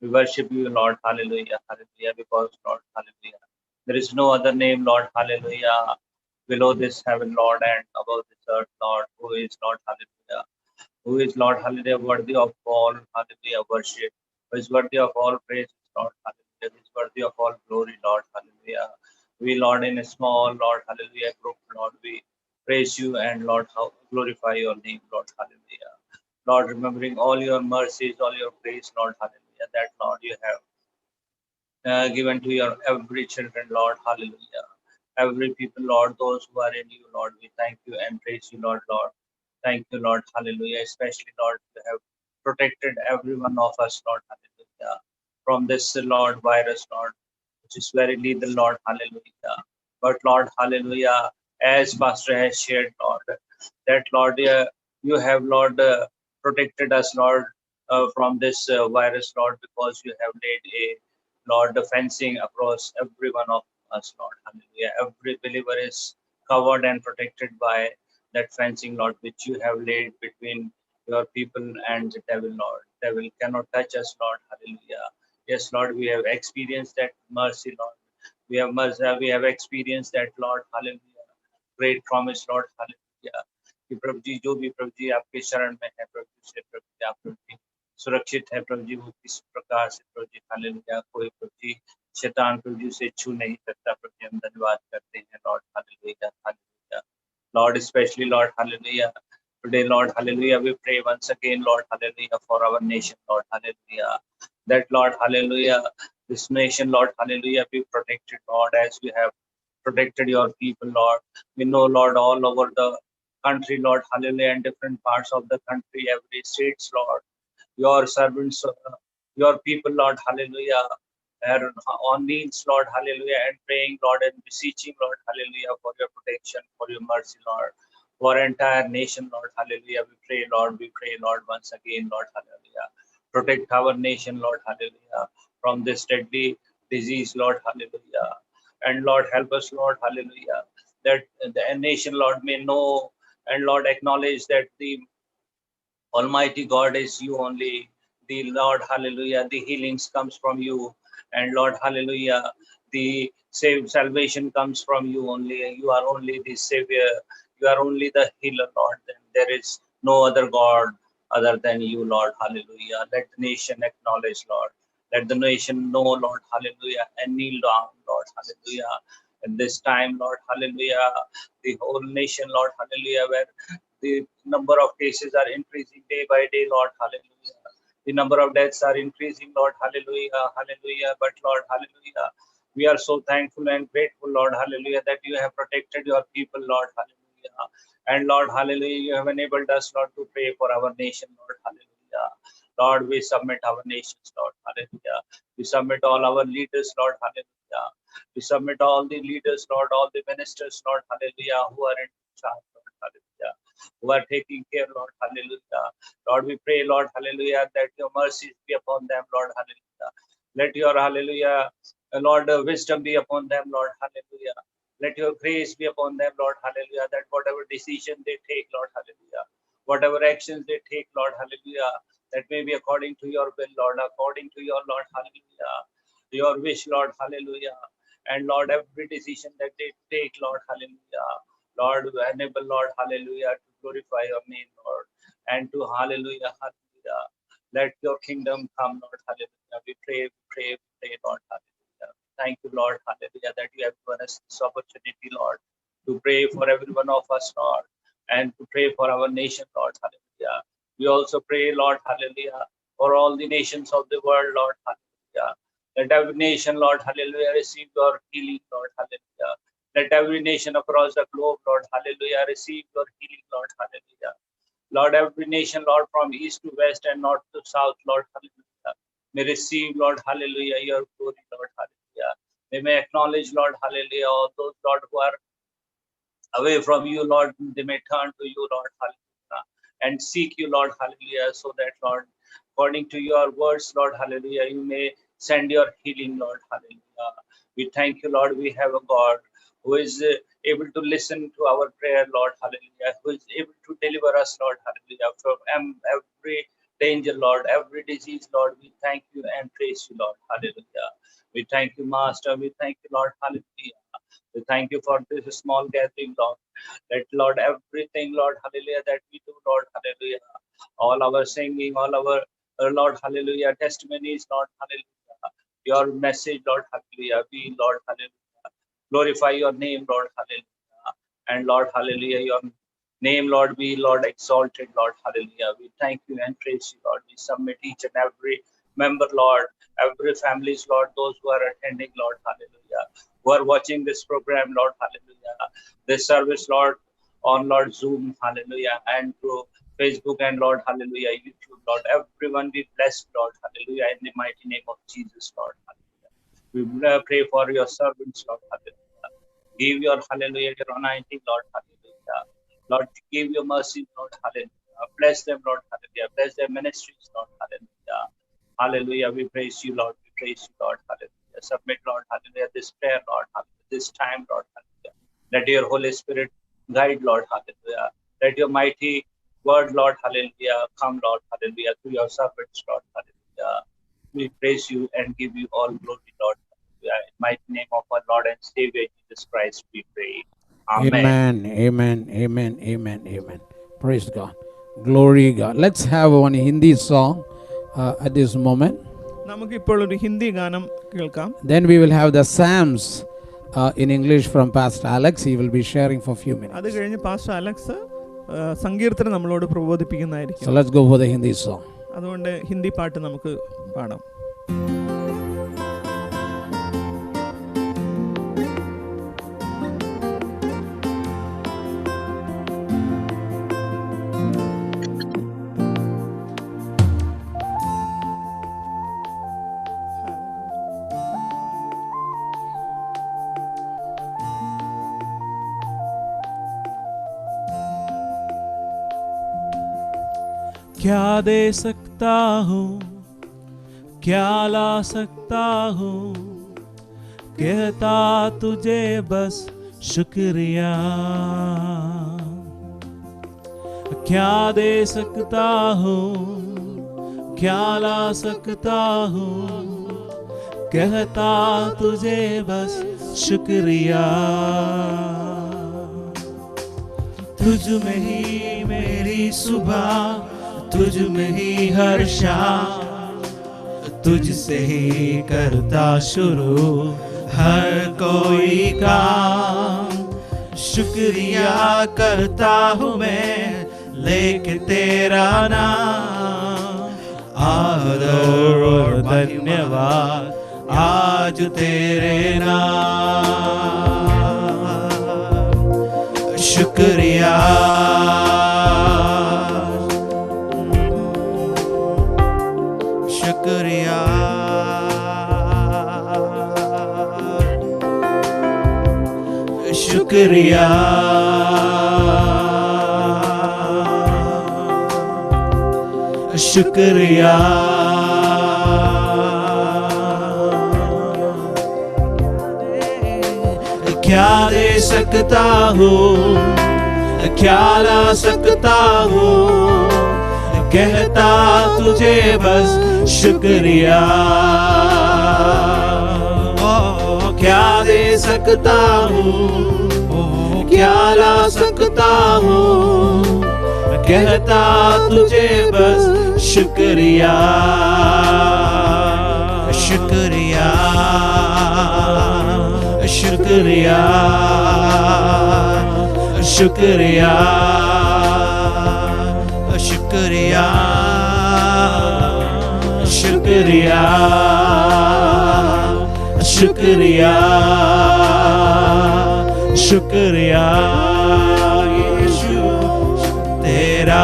we worship you Lord, hallelujah hallelujah, because Lord, hallelujah, there is no other name Lord, hallelujah, below this heaven Lord and above this earth Lord, who is Lord, hallelujah, who is Lord, hallelujah, worthy of all, hallelujah, worship, who is worthy of all praise Lord, hallelujah, who is worthy of all glory Lord, hallelujah. We Lord in a small Lord, hallelujah, group Lord, we praise you and Lord, how glorify your name Lord, hallelujah. Lord, remembering all your mercies, all your grace Lord, hallelujah, that Lord you have given to your every children, Lord, hallelujah. Every people, Lord, those who are in you, Lord, we thank you and praise you, Lord, Lord. Thank you, Lord, hallelujah. Especially, Lord, you have protected every one of us, Lord, hallelujah, from this, Lord, virus, Lord, which is very lethal, Lord, hallelujah. But, Lord, hallelujah, as Pastor has shared, Lord, that, Lord, you have, Lord, protected us, Lord, from this virus, Lord, because you have laid a Lord, the fencing across every one of us, Lord. Hallelujah. Every believer is covered and protected by that fencing, Lord, which you have laid between your people and the devil, Lord. Devil cannot touch us, Lord. Hallelujah. Yes, Lord, we have experienced that mercy, Lord. We have mercy, we have experienced that, Lord. Hallelujah. Great promise, Lord. Hallelujah. कि प्रभु जी जो भी प्रभु जी आपके शरण में है प्रभु जी से प्रभु जी आप प्रभु जी सुरक्षित है प्रभु जी, वो किस प्रकार से प्रभु जी हालेलुया कोई प्रभु जी शैतान प्रभु जी से छू नहीं सकता प्रभु जी। हम धन्यवाद करते हैं Lord, hallelujah hallelujah Lord, specially Lord, hallelujah today Lord, hallelujah, we pray once again Lord, hallelujah, for our nation Lord, hallelujah, that Lord, hallelujah, this nation Lord, hallelujah, be protected Lord, as we have protected your people Lord. We know Lord, all over the country Lord, hallelujah, and different parts of the country, every states Lord, your servants, your people, Lord, hallelujah, are on knees, Lord, hallelujah, and praying, Lord, and beseeching, Lord, hallelujah, for your protection, for your mercy, Lord, for our entire nation, Lord, hallelujah. We pray, Lord, once again, Lord, hallelujah. Protect our nation, Lord, hallelujah, from this deadly disease, Lord, hallelujah. And Lord, help us, Lord, hallelujah, that the nation, Lord, may know and Lord acknowledge that the Almighty God is you only. The Lord, hallelujah, the healings comes from you. And Lord, hallelujah, the salvation comes from you only. You are only the Savior. You are only the healer, Lord. Then there is no other God other than you, Lord, hallelujah. Let the nation acknowledge, Lord. Let the nation know, Lord, hallelujah, and kneel down, Lord, hallelujah. At this time, Lord, hallelujah, the whole nation, Lord, hallelujah, where the number of cases are increasing day by day, Lord, hallelujah. The number of deaths are increasing, Lord, hallelujah, hallelujah. But Lord, hallelujah, we are so thankful and grateful, Lord, hallelujah, that you have protected your people, Lord, hallelujah. And Lord, hallelujah, you have enabled us, Lord, to pray for our nation, Lord, hallelujah. Lord, we submit our nations, Lord, hallelujah. We submit all our leaders, Lord, hallelujah. We submit all the leaders, Lord, all the ministers, Lord, hallelujah, who are in charge, Lord, hallelujah, who are taking care, Lord, hallelujah. Lord, we pray, Lord, hallelujah, that your mercies be upon them, Lord, hallelujah. Let your, hallelujah, Lord, wisdom be upon them, Lord, hallelujah. Let your grace be upon them, Lord, hallelujah, that whatever decision they take, Lord, hallelujah, whatever actions they take, Lord, hallelujah, that may be according to your will, Lord, according to your, Lord, hallelujah, your wish, Lord, hallelujah. And Lord, every decision that they take, Lord, hallelujah, Lord, enable, Lord, hallelujah, to glorify your name, Lord, and to, hallelujah, hallelujah, let your kingdom come, Lord, hallelujah. We pray, Lord, hallelujah. Thank you, Lord, hallelujah, that you have given us this opportunity, Lord, to pray for every one of us, Lord, and to pray for our nation, Lord, hallelujah. We also pray, Lord, hallelujah, for all the nations of the world, Lord. Hallelujah. Let every nation, Lord, hallelujah, receive your healing, Lord. Hallelujah. Let every nation across the globe, Lord, hallelujah, receive your healing, Lord. Hallelujah. Lord, every nation, Lord, from east to west and north to south, Lord, hallelujah, may receive, Lord, hallelujah, your glory, Lord, hallelujah. They may acknowledge, Lord, hallelujah, all those, Lord, who are away from you, Lord, they may turn to you, Lord, hallelujah, and seek you, Lord, hallelujah, so that, Lord, according to your words, Lord, hallelujah, you may send your healing, Lord, hallelujah. We thank you, Lord, we have a God who is able to listen to our prayer, Lord, hallelujah, who is able to deliver us, Lord, hallelujah, from every danger, Lord, every disease, Lord. We thank you and praise you, Lord, hallelujah. We thank you, Master. We thank you, Lord, hallelujah. We thank you for this small gathering, Lord. Let, Lord, everything, Lord, hallelujah, that we do, Lord, hallelujah, all our singing, all our, Lord, hallelujah, testimonies, Lord, hallelujah, your message, Lord, hallelujah, we, Lord, hallelujah, glorify your name, Lord, hallelujah, and Lord, hallelujah, your name, Lord, be, Lord, exalted, Lord, hallelujah. We thank you and praise you, Lord. We submit each and every member, Lord, every families, Lord, those who are attending, Lord, hallelujah, who are watching this program, Lord, hallelujah, this service, Lord, on, Lord, Zoom, hallelujah, and through Facebook and, Lord, hallelujah, YouTube, Lord, everyone be blessed, Lord, hallelujah, in the mighty name of Jesus, Lord, hallelujah. We pray for your servants, Lord, hallelujah. Give your, hallelujah, your anointing, Lord, hallelujah. Lord, give your mercy, Lord, hallelujah. Bless them, Lord, hallelujah. Bless their ministries, Lord, hallelujah. Hallelujah. We praise you, Lord. We praise you, Lord, hallelujah. Submit, Lord, hallelujah, this prayer, Lord, hallelujah. This time, Lord, hallelujah. Let your Holy Spirit guide, Lord, hallelujah. Let your mighty word, Lord, hallelujah, come, Lord, hallelujah, through your servants, Lord, hallelujah. We praise you and give you all glory, Lord, hallelujah. In mighty name of our Lord and Savior Jesus Christ, we pray. Amen. Amen. Amen. Praise God. Glory God. Let's have one Hindi song at this moment. നമുക്കിപ്പോൾ ഒരു ഹിന്ദി ഗാനം കേൾക്കാം. Then we will have the Psalms in English from Pastor Alex. He will be sharing for a few minutes. അത് കഴിഞ്ഞ് pastor Alex സങ്കീർത്തനം നമ്മളോട് പ്രബോധിപ്പിക്കുന്നതായിരിക്കും. So let's go for the Hindi song. അതുകൊണ്ട് ഹിന്ദി പാട്ട് നമുക്ക് പാടാം. क्या दे सकता हूँ, क्या ला सकता हूँ, कहता तुझे बस शुक्रिया। क्या दे सकता हूँ, क्या ला सकता हूँ, कहता तुझे बस शुक्रिया। तुझ में ही मेरी सुबह, तुझ में ही हर शाम, तुझसे ही करता शुरू हर कोई काम। शुक्रिया करता हूँ मैं लेके तेरा नाम, आदर और धन्यवाद आज तेरे नाम। शुक्रिया शुक्रिया शुक्रिया शुक्रिया। क्या दे सकता हूँ, क्या ला सकता हूँ, कहता तुझे बस शुक्रिया। क्या दे सकता हूँ, क्या ला सकता हूँ, कहता तुझे बस शुक्रिया। शुक्रिया शुक्रिया शुक्रिया शुक्रिया शुक्रिया शुक्रिया शुक्रिया यीशु तेरा।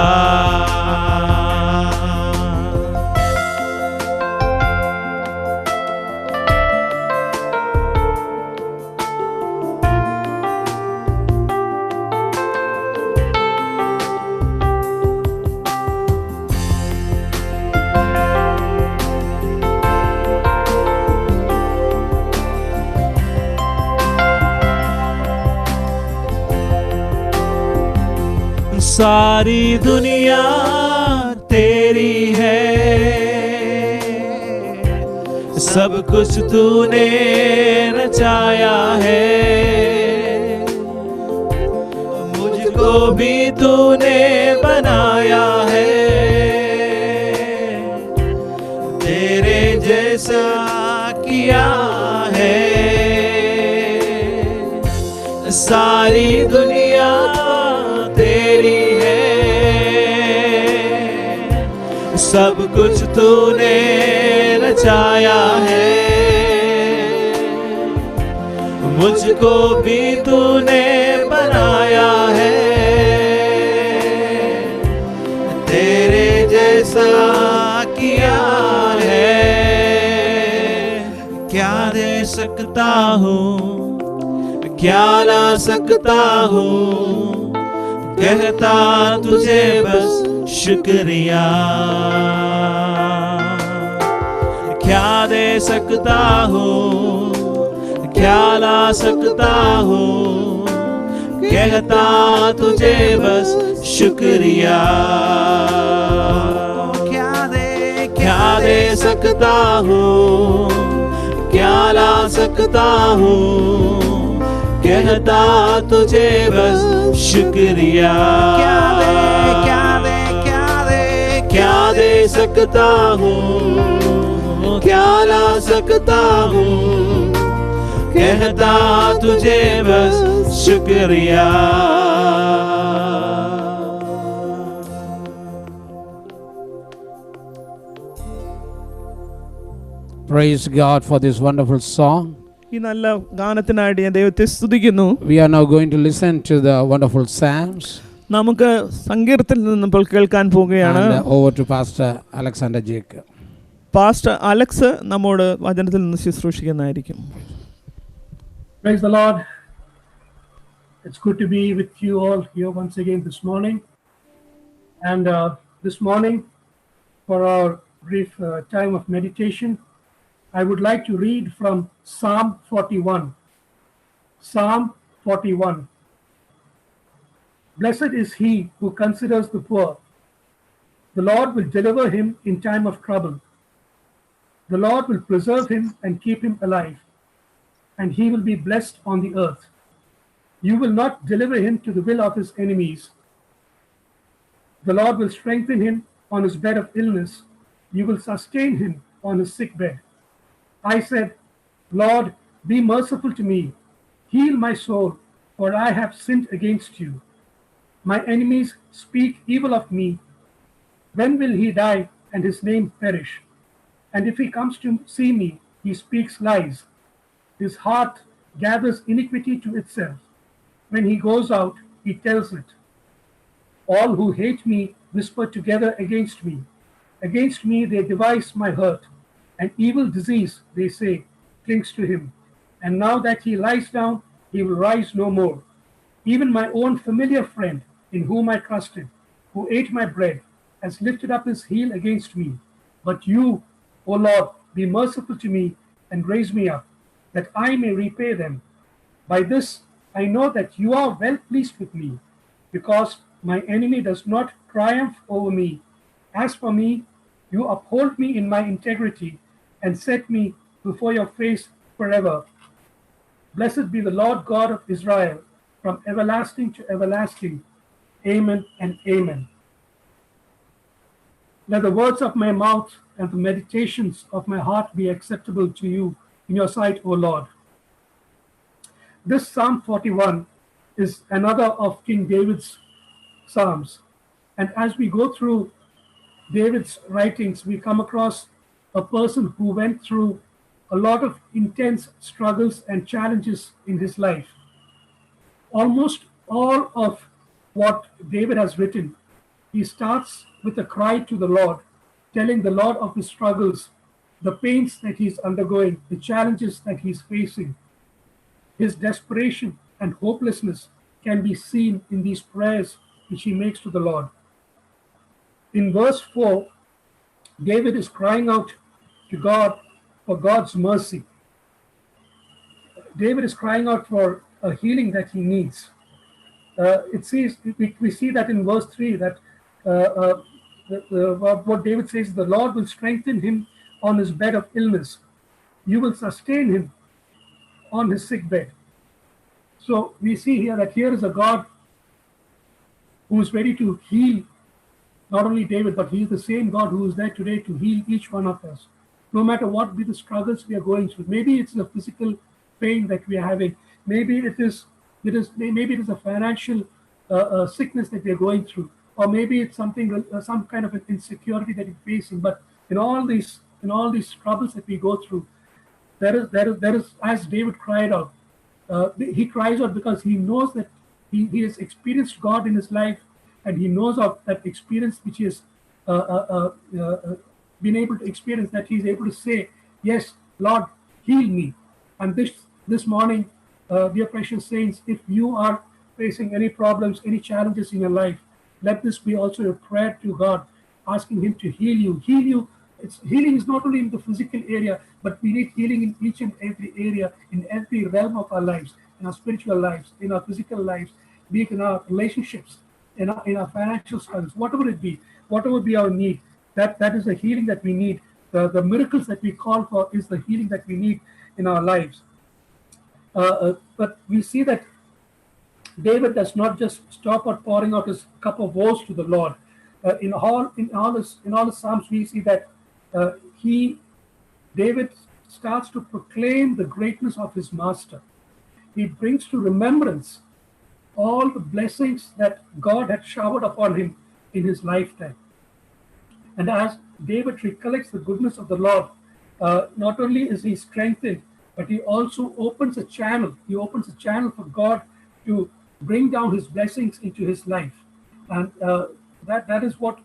सारी दुनिया तेरी है, सब कुछ तूने रचाया है, मुझको भी तूने बनाया है, तेरे जैसा किया है। सारी दुनिया तेरी है, सब कुछ तूने रचाया है, मुझको भी तूने बनाया है, तेरे जैसा किया है। क्या दे सकता हूँ, क्या ला सकता हूँ, कहता तुझे बस शुक्रिया। क्या दे सकता हूँ, क्या ला सकता हूँ, कहता तुझे बस शुक्रिया। क्या दे सकता हूँ, क्या ला सकता हूँ, कहता तुझे बस शुक्रिया। क्या दे सकता हूँ, क्या ला सकता हूँ, कहता तुझे बस शुक्रिया। Praise God for this wonderful song. ഈ നല്ല ഗാനത്തിനായിട്ട് ഞാൻ ദൈവത്തെ സ്തുതിക്കുന്നു. We are now going to listen to the wonderful Psalms. നമുക്ക് സങ്കീർത്തനത്തിൽ നിന്ന് ഇപ്പോൾ കേൾക്കാൻ പോവുകയാണ്. And over to Pastor Alexander Jacob. Pastor Alex നമ്മോട് വചനത്തിൽ നിന്ന് ശുശ്രൂഷിക്കുന്നതായിരിക്കും. Praise the Lord. It's good to be with you all here once again this morning. And this morning, for our brief time of meditation, I would like to read from Psalm 41. Psalm 41. Blessed is he who considers the poor. The Lord will deliver him in time of trouble. The Lord will preserve him and keep him alive, and he will be blessed on the earth. You will not deliver him to the will of his enemies. The Lord will strengthen him on his bed of illness. You will sustain him on his sick bed. I said, Lord, be merciful to me. Heal my soul, for I have sinned against you. My enemies speak evil of me. When will he die and his name perish? And if he comes to see me, he speaks lies. His heart gathers iniquity to itself. When he goes out, he tells it. All who hate me whisper together against me. Against me they devise my hurt. An evil disease, they say, clings to him. And now that he lies down, he will rise no more. Even my own familiar friend, in whom I trusted, who ate my bread, has lifted up his heel against me. But you, O Lord, be merciful to me and raise me up, that I may repay them. By this I know that you are well pleased with me, because my enemy does not triumph over me. As for me, you uphold me in my integrity and set me before your face forever. Blessed be the Lord God of Israel, from everlasting to everlasting. Amen and amen. Let the words of my mouth and the meditations of my heart be acceptable to you in your sight, O Lord. This Psalm 41 is another of King David's Psalms. And as we go through David's writings, we come across a person who went through a lot of intense struggles and challenges in his life. Almost all of what David has written, he starts with a cry to the Lord, telling the Lord of his struggles, the pains that he's undergoing, the challenges that he's facing. His desperation and hopelessness can be seen in these prayers which he makes to the Lord. In verse 4, David is crying out to God for God's mercy. David is crying out for a healing that he needs. It says we see that in verse 3 that what David says, the Lord will strengthen him on his bed of illness. You will sustain him on his sick bed. So we see here that here is a God who is ready to heal not only David, but he is the same God who is there today to heal each one of us, no matter what be the struggles we are going through. Maybe it's the physical pain that we are having. Maybe it is a financial sickness that we are going through, or maybe it's something some kind of an insecurity that we're facing. But in all these troubles that we go through, there is as David cried out. He cries out because he knows that he has experienced God in his life, and he knows of that experience which he has been able to experience, that he's able to say, yes, Lord, heal me. And this morning, dear precious saints, if you are facing any problems, any challenges in your life, let this be also a prayer to God, asking him to heal you. Healing is not only in the physical area, but we need healing in each and every area, in every realm of our lives, in our spiritual lives, in our physical lives, be it in our relationships, in our financial struggles, whatever it be, whatever be our need, that is the healing that we need. The miracles that we call for is the healing that we need in our lives. But we see that David does not just stop at pouring out his cup of woes to the Lord. In all the Psalms, we see that David starts to proclaim the greatness of his master. He brings to remembrance all the blessings that God had showered upon him in his lifetime. And as David recollects the goodness of the Lord, not only is he strengthened, but he also opens a channel. He opens a channel for God to bring down his blessings into his life. And that is what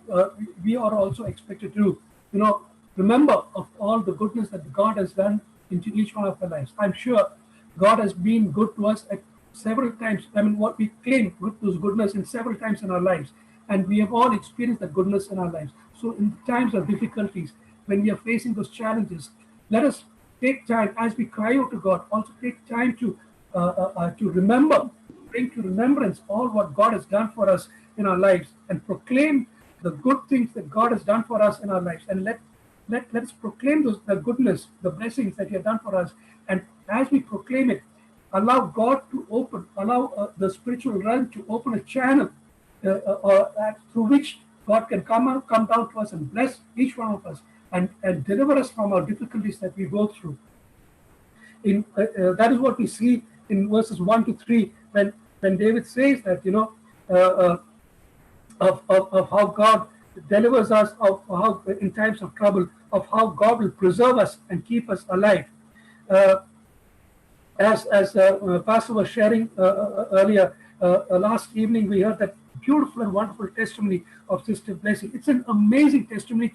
we are also expected to do. Remember of all the goodness that God has done into each one of our lives. I'm sure God has been good to us at several times. What we claim was goodness in several times in our lives. And we have all experienced that goodness in our lives. So in times of difficulties, when we are facing those challenges, let us take time as we cry out to God, also take time to remember, bring to remembrance all what God has done for us in our lives, and proclaim the good things that God has done for us in our lives. And let us proclaim the goodness, the blessings that He has done for us. And as we proclaim it, allow God to allow the spiritual realm to open a channel through which God can come down to us and bless each one of us and deliver us from our difficulties that we go through. That is what we see in verses 1 to 3 when David says that, of how God delivers us, of how in times of trouble, of how God will preserve us and keep us alive. As Pastor was sharing earlier, last evening, we heard that beautiful and wonderful testimony of Sister Blessing. It's an amazing testimony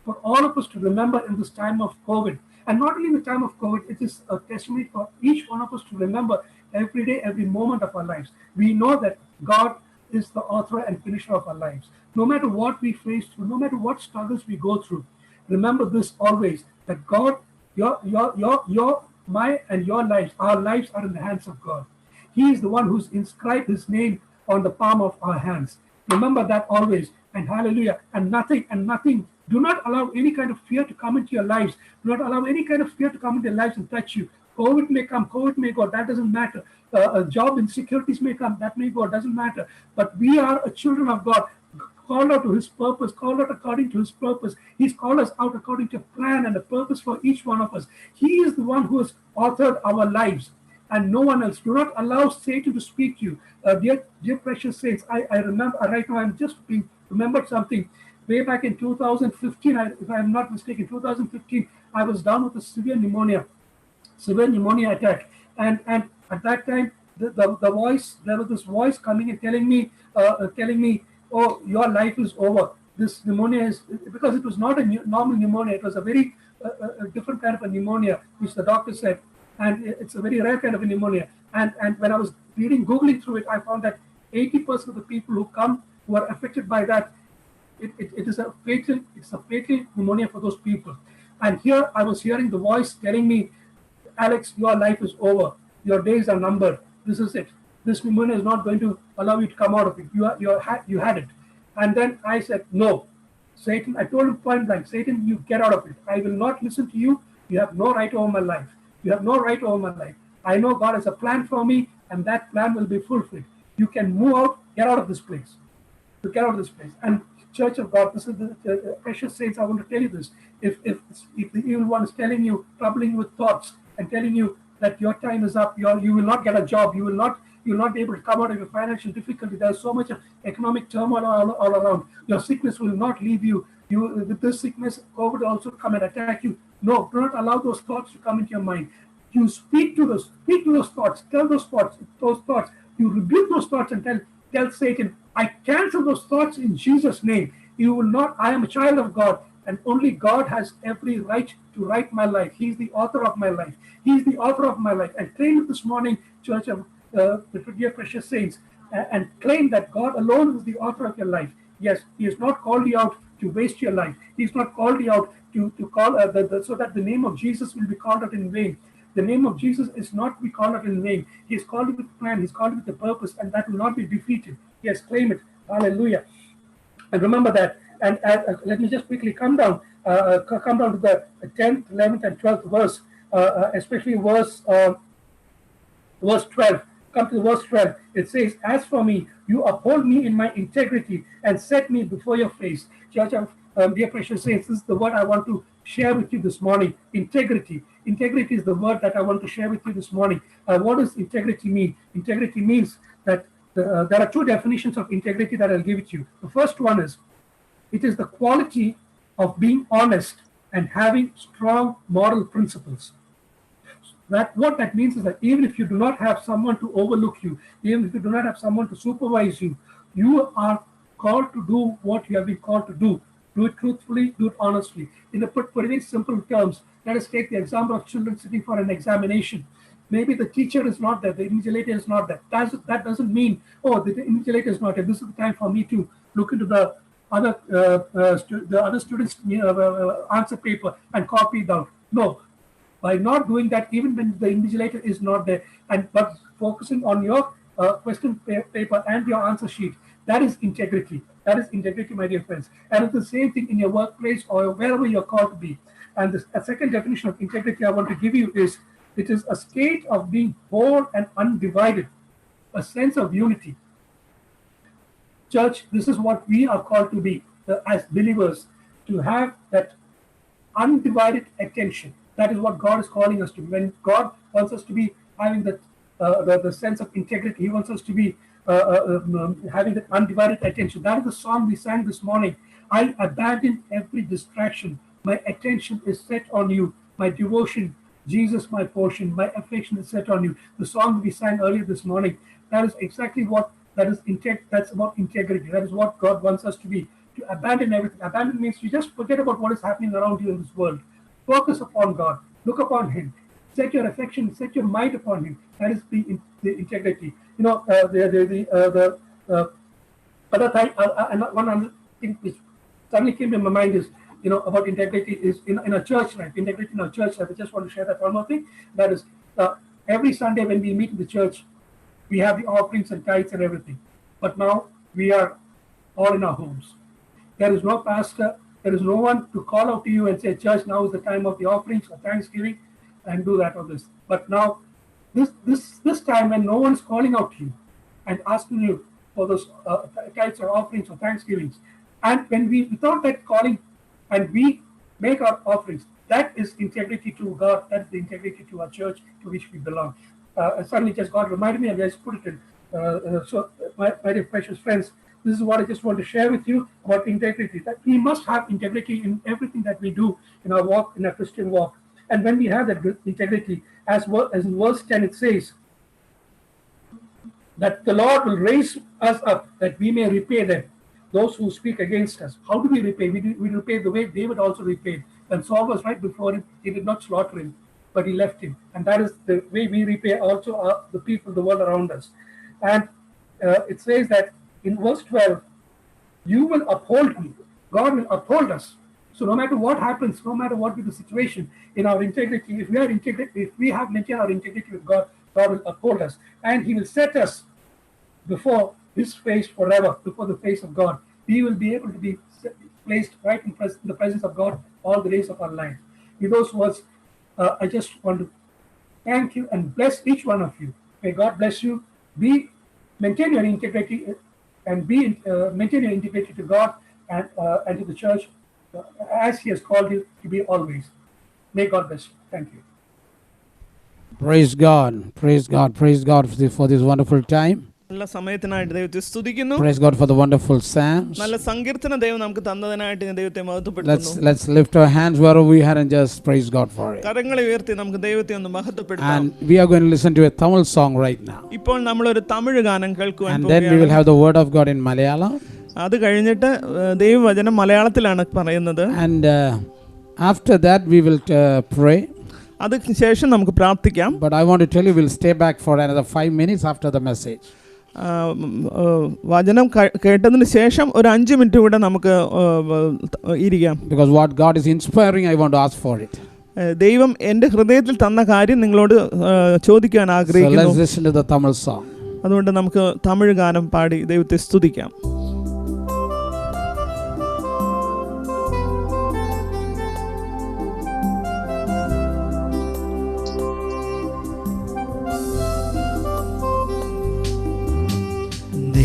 for all of us to remember in this time of COVID. And not only in the time of COVID, it is a testimony for each one of us to remember every day, every moment of our lives. We know that God is the author and finisher of our lives. No matter what we face through, no matter what struggles we go through, remember this always, that God, my and your lives, our lives are in the hands of God. He is the one who's inscribed His name on the palm of our hands. Remember that always. And hallelujah. And nothing. Do not allow any kind of fear to come into your lives. Do not allow any kind of fear to come into your lives and touch you. COVID may come, COVID may go, that doesn't matter. Job insecurities may come, that may go, doesn't matter. But we are a children of God, called out to His purpose, called out according to His purpose. He's called us out according to a plan and a purpose for each one of us. He is the one who has authored our lives, and no one else. Do not allow Satan to speak to you. Dear precious saints, I remember right now, I'm just being remembered something. way back in 2015, if I'm not mistaken, 2015, I was down with a severe pneumonia attack, and at that time the voice, there was this voice coming and telling me, oh, your life is over. This pneumonia is, because it was not a normal pneumonia, it was a very a different kind of a pneumonia, which the doctor said, and it's a very rare kind of a pneumonia. And when I was googling through it, I found that 80% of the people who are affected by that, it's a fatal pneumonia for those people. And here I was hearing the voice telling me, Alex, your life is over. Your days are numbered. This is it. This pneumonia is not going to allow you to come out of it. You had it. And then I said, no, Satan. I told him point blank, Satan, you get out of it. I will not listen to you. You have no right over my life. You have no right over my life. I know God has a plan for me, and that plan will be fulfilled. You can move out. Get out of this place. To get out of this place. And Church of God, this is the precious saints. I want to tell you this. If the evil one is telling you, troubling you with thoughts, and telling you that your time is up, you will not get a job, you will not be able to come out of your financial difficulty. There's so much economic turmoil all around. Your sickness will not leave you. With this sickness, COVID will also come and attack you. No, do not allow those thoughts to come into your mind. You speak to those thoughts, tell those thoughts. You rebuke those thoughts and tell Satan, I cancel those thoughts in Jesus' name. You will not. I am a child of God, and only God has every right to write my life. He's the author of my life. He's the author of my life. And claim it this morning, Church of the dear precious saints, and claim that God alone is the author of your life. Yes, He has not called you out to waste your life. He's not called you out to call so that the name of Jesus will be called out in vain. The name of Jesus is not to be called out in vain. He is called with a plan. He's called with a purpose, and that will not be defeated. Yes, claim it. Hallelujah. And remember that. And let me just quickly come down to the 10th, 11th, and 12th verse, especially verse 12. Come to verse 12. It says, as for me, you uphold me in my integrity and set me before your face. Church of dear precious saints, this is the word I want to share with you this morning. Integrity. Integrity is the word that I want to share with you this morning. What does integrity mean? Integrity means that there are two definitions of integrity that I'll give it to you. The first one is, it is the quality of being honest and having strong moral principles. What that means is that even if you do not have someone to overlook you, even if you do not have someone to supervise you, you are called to do what you have been called to do. Do it truthfully, do it honestly. In the pretty simple terms, let us take the example of children sitting for an examination. Maybe the teacher is not there, the invigilator is not there. That doesn't mean, oh, the invigilator is not there. This is the time for me to look into the other students' answer paper and copy it down. No, by not doing that, even when the invigilator is not there, but focusing on your question paper and your answer sheet, that is integrity. That is integrity, my dear friends. And it's the same thing in your workplace or wherever you're called to be. And a second definition of integrity I want to give you is, it is a state of being whole and undivided, a sense of unity. Church, this is what we are called to be as believers, to have that undivided attention. That is what God is calling us to. When God wants us to be having the sense of integrity, He wants us to be having that undivided attention. That is the song we sang this morning. I abandon every distraction. My attention is set on you. My devotion, Jesus, my portion. My affection is set on you. The song we sang earlier this morning. That is exactly what that is. That's about integrity. That is what God wants us to be. To abandon everything. Abandon means you just forget about what is happening around you in this world. Focus upon God. Look upon Him. Set your affection, set your mind upon Him. That is the integrity. You know, the other time, one other thing which suddenly came to my mind is, you know, about integrity is in a church life. Integrity in our church life. I just want to share that one more thing. That is, every Sunday when we meet in the church, we have the offerings and tithes and everything. But now we are all in our homes. There is no pastor. There is no one to call out to you and say, church, now is the time of the offerings or thanksgiving, and do that or this. But now, this time when no one is calling out to you and asking you for those tithes or offerings or thanksgivings, and when we, without that calling, and we make our offerings, that is integrity to God. That is the integrity to our church to which we belong. Suddenly, just God reminded me, and I just put it in. So, my dear precious friends, this is what I just want to share with you about integrity. That we must have integrity in everything that we do in our walk, in our Christian walk. And when we have that integrity, as in verse 10 it says, that the Lord will raise us up that we may repay them, those who speak against us. How do we repay? We repay the way David also repaid. When Saul was right before him, he did not slaughter him, but he left him. And that is the way we repay also the people, the world around us. And it says that in verse 12, you will uphold me. God will uphold us. So no matter what happens, no matter what be the situation, in our integrity, if we have maintained our integrity with God, God will uphold us. And he will set us before his face forever, before the face of God. We will be able to be placed right in the presence of God all the days of our life. With those words, I just want to thank you and bless each one of you. May God bless you. Maintain your integrity and maintain your integrity to God and to the church as he has called you to be always. May God bless you. Thank you. Praise God. Praise God. Praise God for this wonderful time. നല്ല സമയത്തിനായിട്ട് ദൈവത്തെ സ്തുതിക്കുന്നു. Praise God for the wonderful psalms. നല്ല സങ്കീർത്തന ദൈവം നമുക്ക് തന്നതിനായിട്ട് ഞാൻ ദൈവത്തെ മഹത്വപ്പെടുത്തുന്നു. Let's lift our hands wherever we are and just praise God for it. കരങ്ങളെ ഉയർത്തി നമുക്ക് ദൈവത്തെ ഒന്ന് മഹത്വപ്പെടുത്താം. And we are going to listen to a Tamil song right now. ഇപ്പോൾ നമ്മൾ ഒരു തമിഴ് ഗാനം കേൾക്കുവാൻ And then we will have the word of God in Malayalam. അത് കഴിഞ്ഞിട്ട് ദൈവവചനം മലയാളത്തിലാണ് പറയുന്നത്. And after that we will pray. അതിന് ശേഷം നമുക്ക് പ്രാർത്ഥിക്കാം. But I want to tell you, we'll stay back for another 5 minutes after the message. വചനം കേട്ടതിന് ശേഷം ഒരു 5 മിനിറ്റ് കൂടെ നമുക്ക് ഇരിക്കാം. Because what God is inspiring, I want to ask for it. ദൈവം എൻ്റെ ഹൃദയത്തിൽ തന്ന കാര്യം നിങ്ങളോട് ചോദിക്കാൻ ആഗ്രഹിക്കുന്നു. So let's listen to the Tamil song. അതുകൊണ്ട് നമുക്ക് തമിഴ് ഗാനം പാടി ദൈവത്തെ സ്തുതിക്കാം.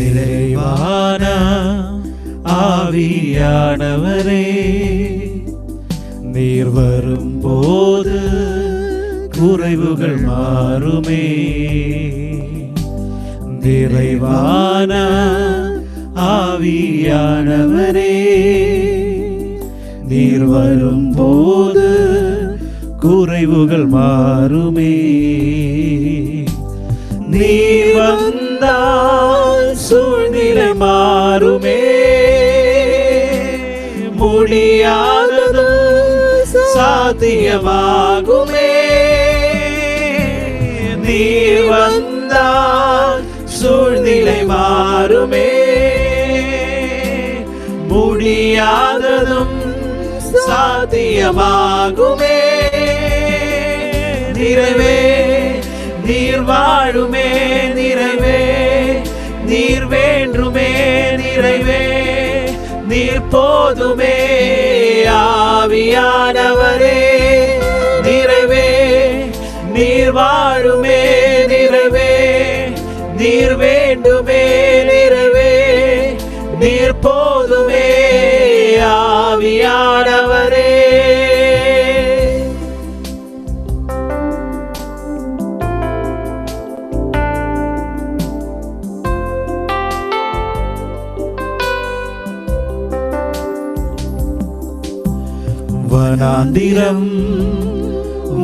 நிறைவான ஆவியானவரே, நீர் வரும்போது குறைவுகள் மாறுமே. நிறைவான ஆவியானவரே, நீர் வரும்போது குறைவுகள் மாறுமே. நீர் வந்தால் சூழ்நிலை மாறுமே. முடியாதது சாத்தியமாகுமே. நீர் வந்தால் சூழ்நிலை மாறுமே. முடியாததும் சாத்தியமாகுமே. நிறைவே நீர் வாழுமே. நிறைவே நீர் வேண்டுமே. நிறைவே நீர் போதுமே. ஆவியானவரே, நிறைவே நீர் வாழுமே. நிறைவே நீர் வேண்டுமே. நிறைவே நீர் போதுமே. ஆவியானவரே, வனாந்திரம்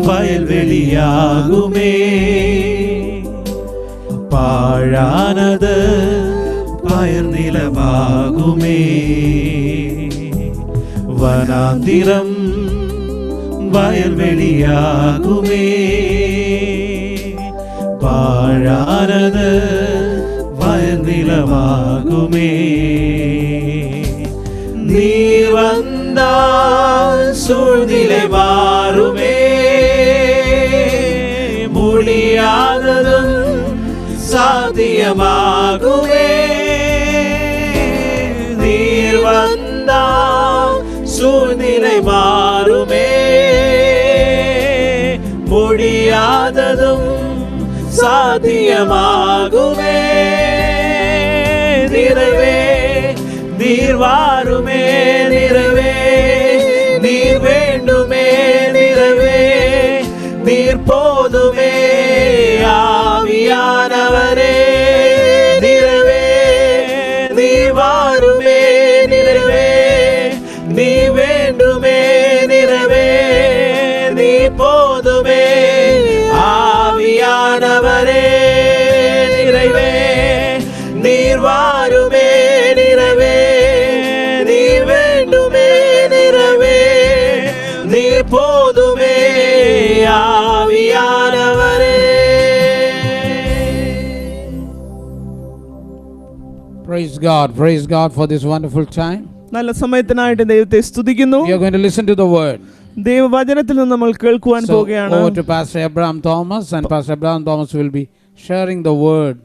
வயல்வெளியாகுமே. பாழானது பயிர் நிலமாகுமே. வனாந்திரம் வயல்வெளியாகுமே. பாழானது பயிர் நிலமாகுமே. நீர் வந்தால் சூழ்நிலை மாறுமே. முடியாததும் சாத்தியமாகுமே. நீர் வந்தால் சூழ்நிலை மாறுமே. முடியாததும் சாத்தியமாகுமே. நிறைவே நீர் வாருமே. நிறைவே நீர் வேண்டுமே. நிறைவே நீர் போதுமே. ஆவியானவரே, நிறைவே நீர் நிறைவே நீர் வாருமே நிறைவே நீர் வேண்டுமே நிறைவே நீர் போதுமே ஆவியானவரே. Praise God for this wonderful time. നല്ല സമയത്തിനായിട്ട് ദൈവത്തെ സ്തുതിക്കുന്നു. We are going to listen to the word. ദൈവവചനത്തിൽ നിന്ന് നമ്മൾ കേൾക്കുവാൻ പോകുകയാണ്. Over to Pastor Abraham Thomas, and Pastor Abraham Thomas will be sharing the word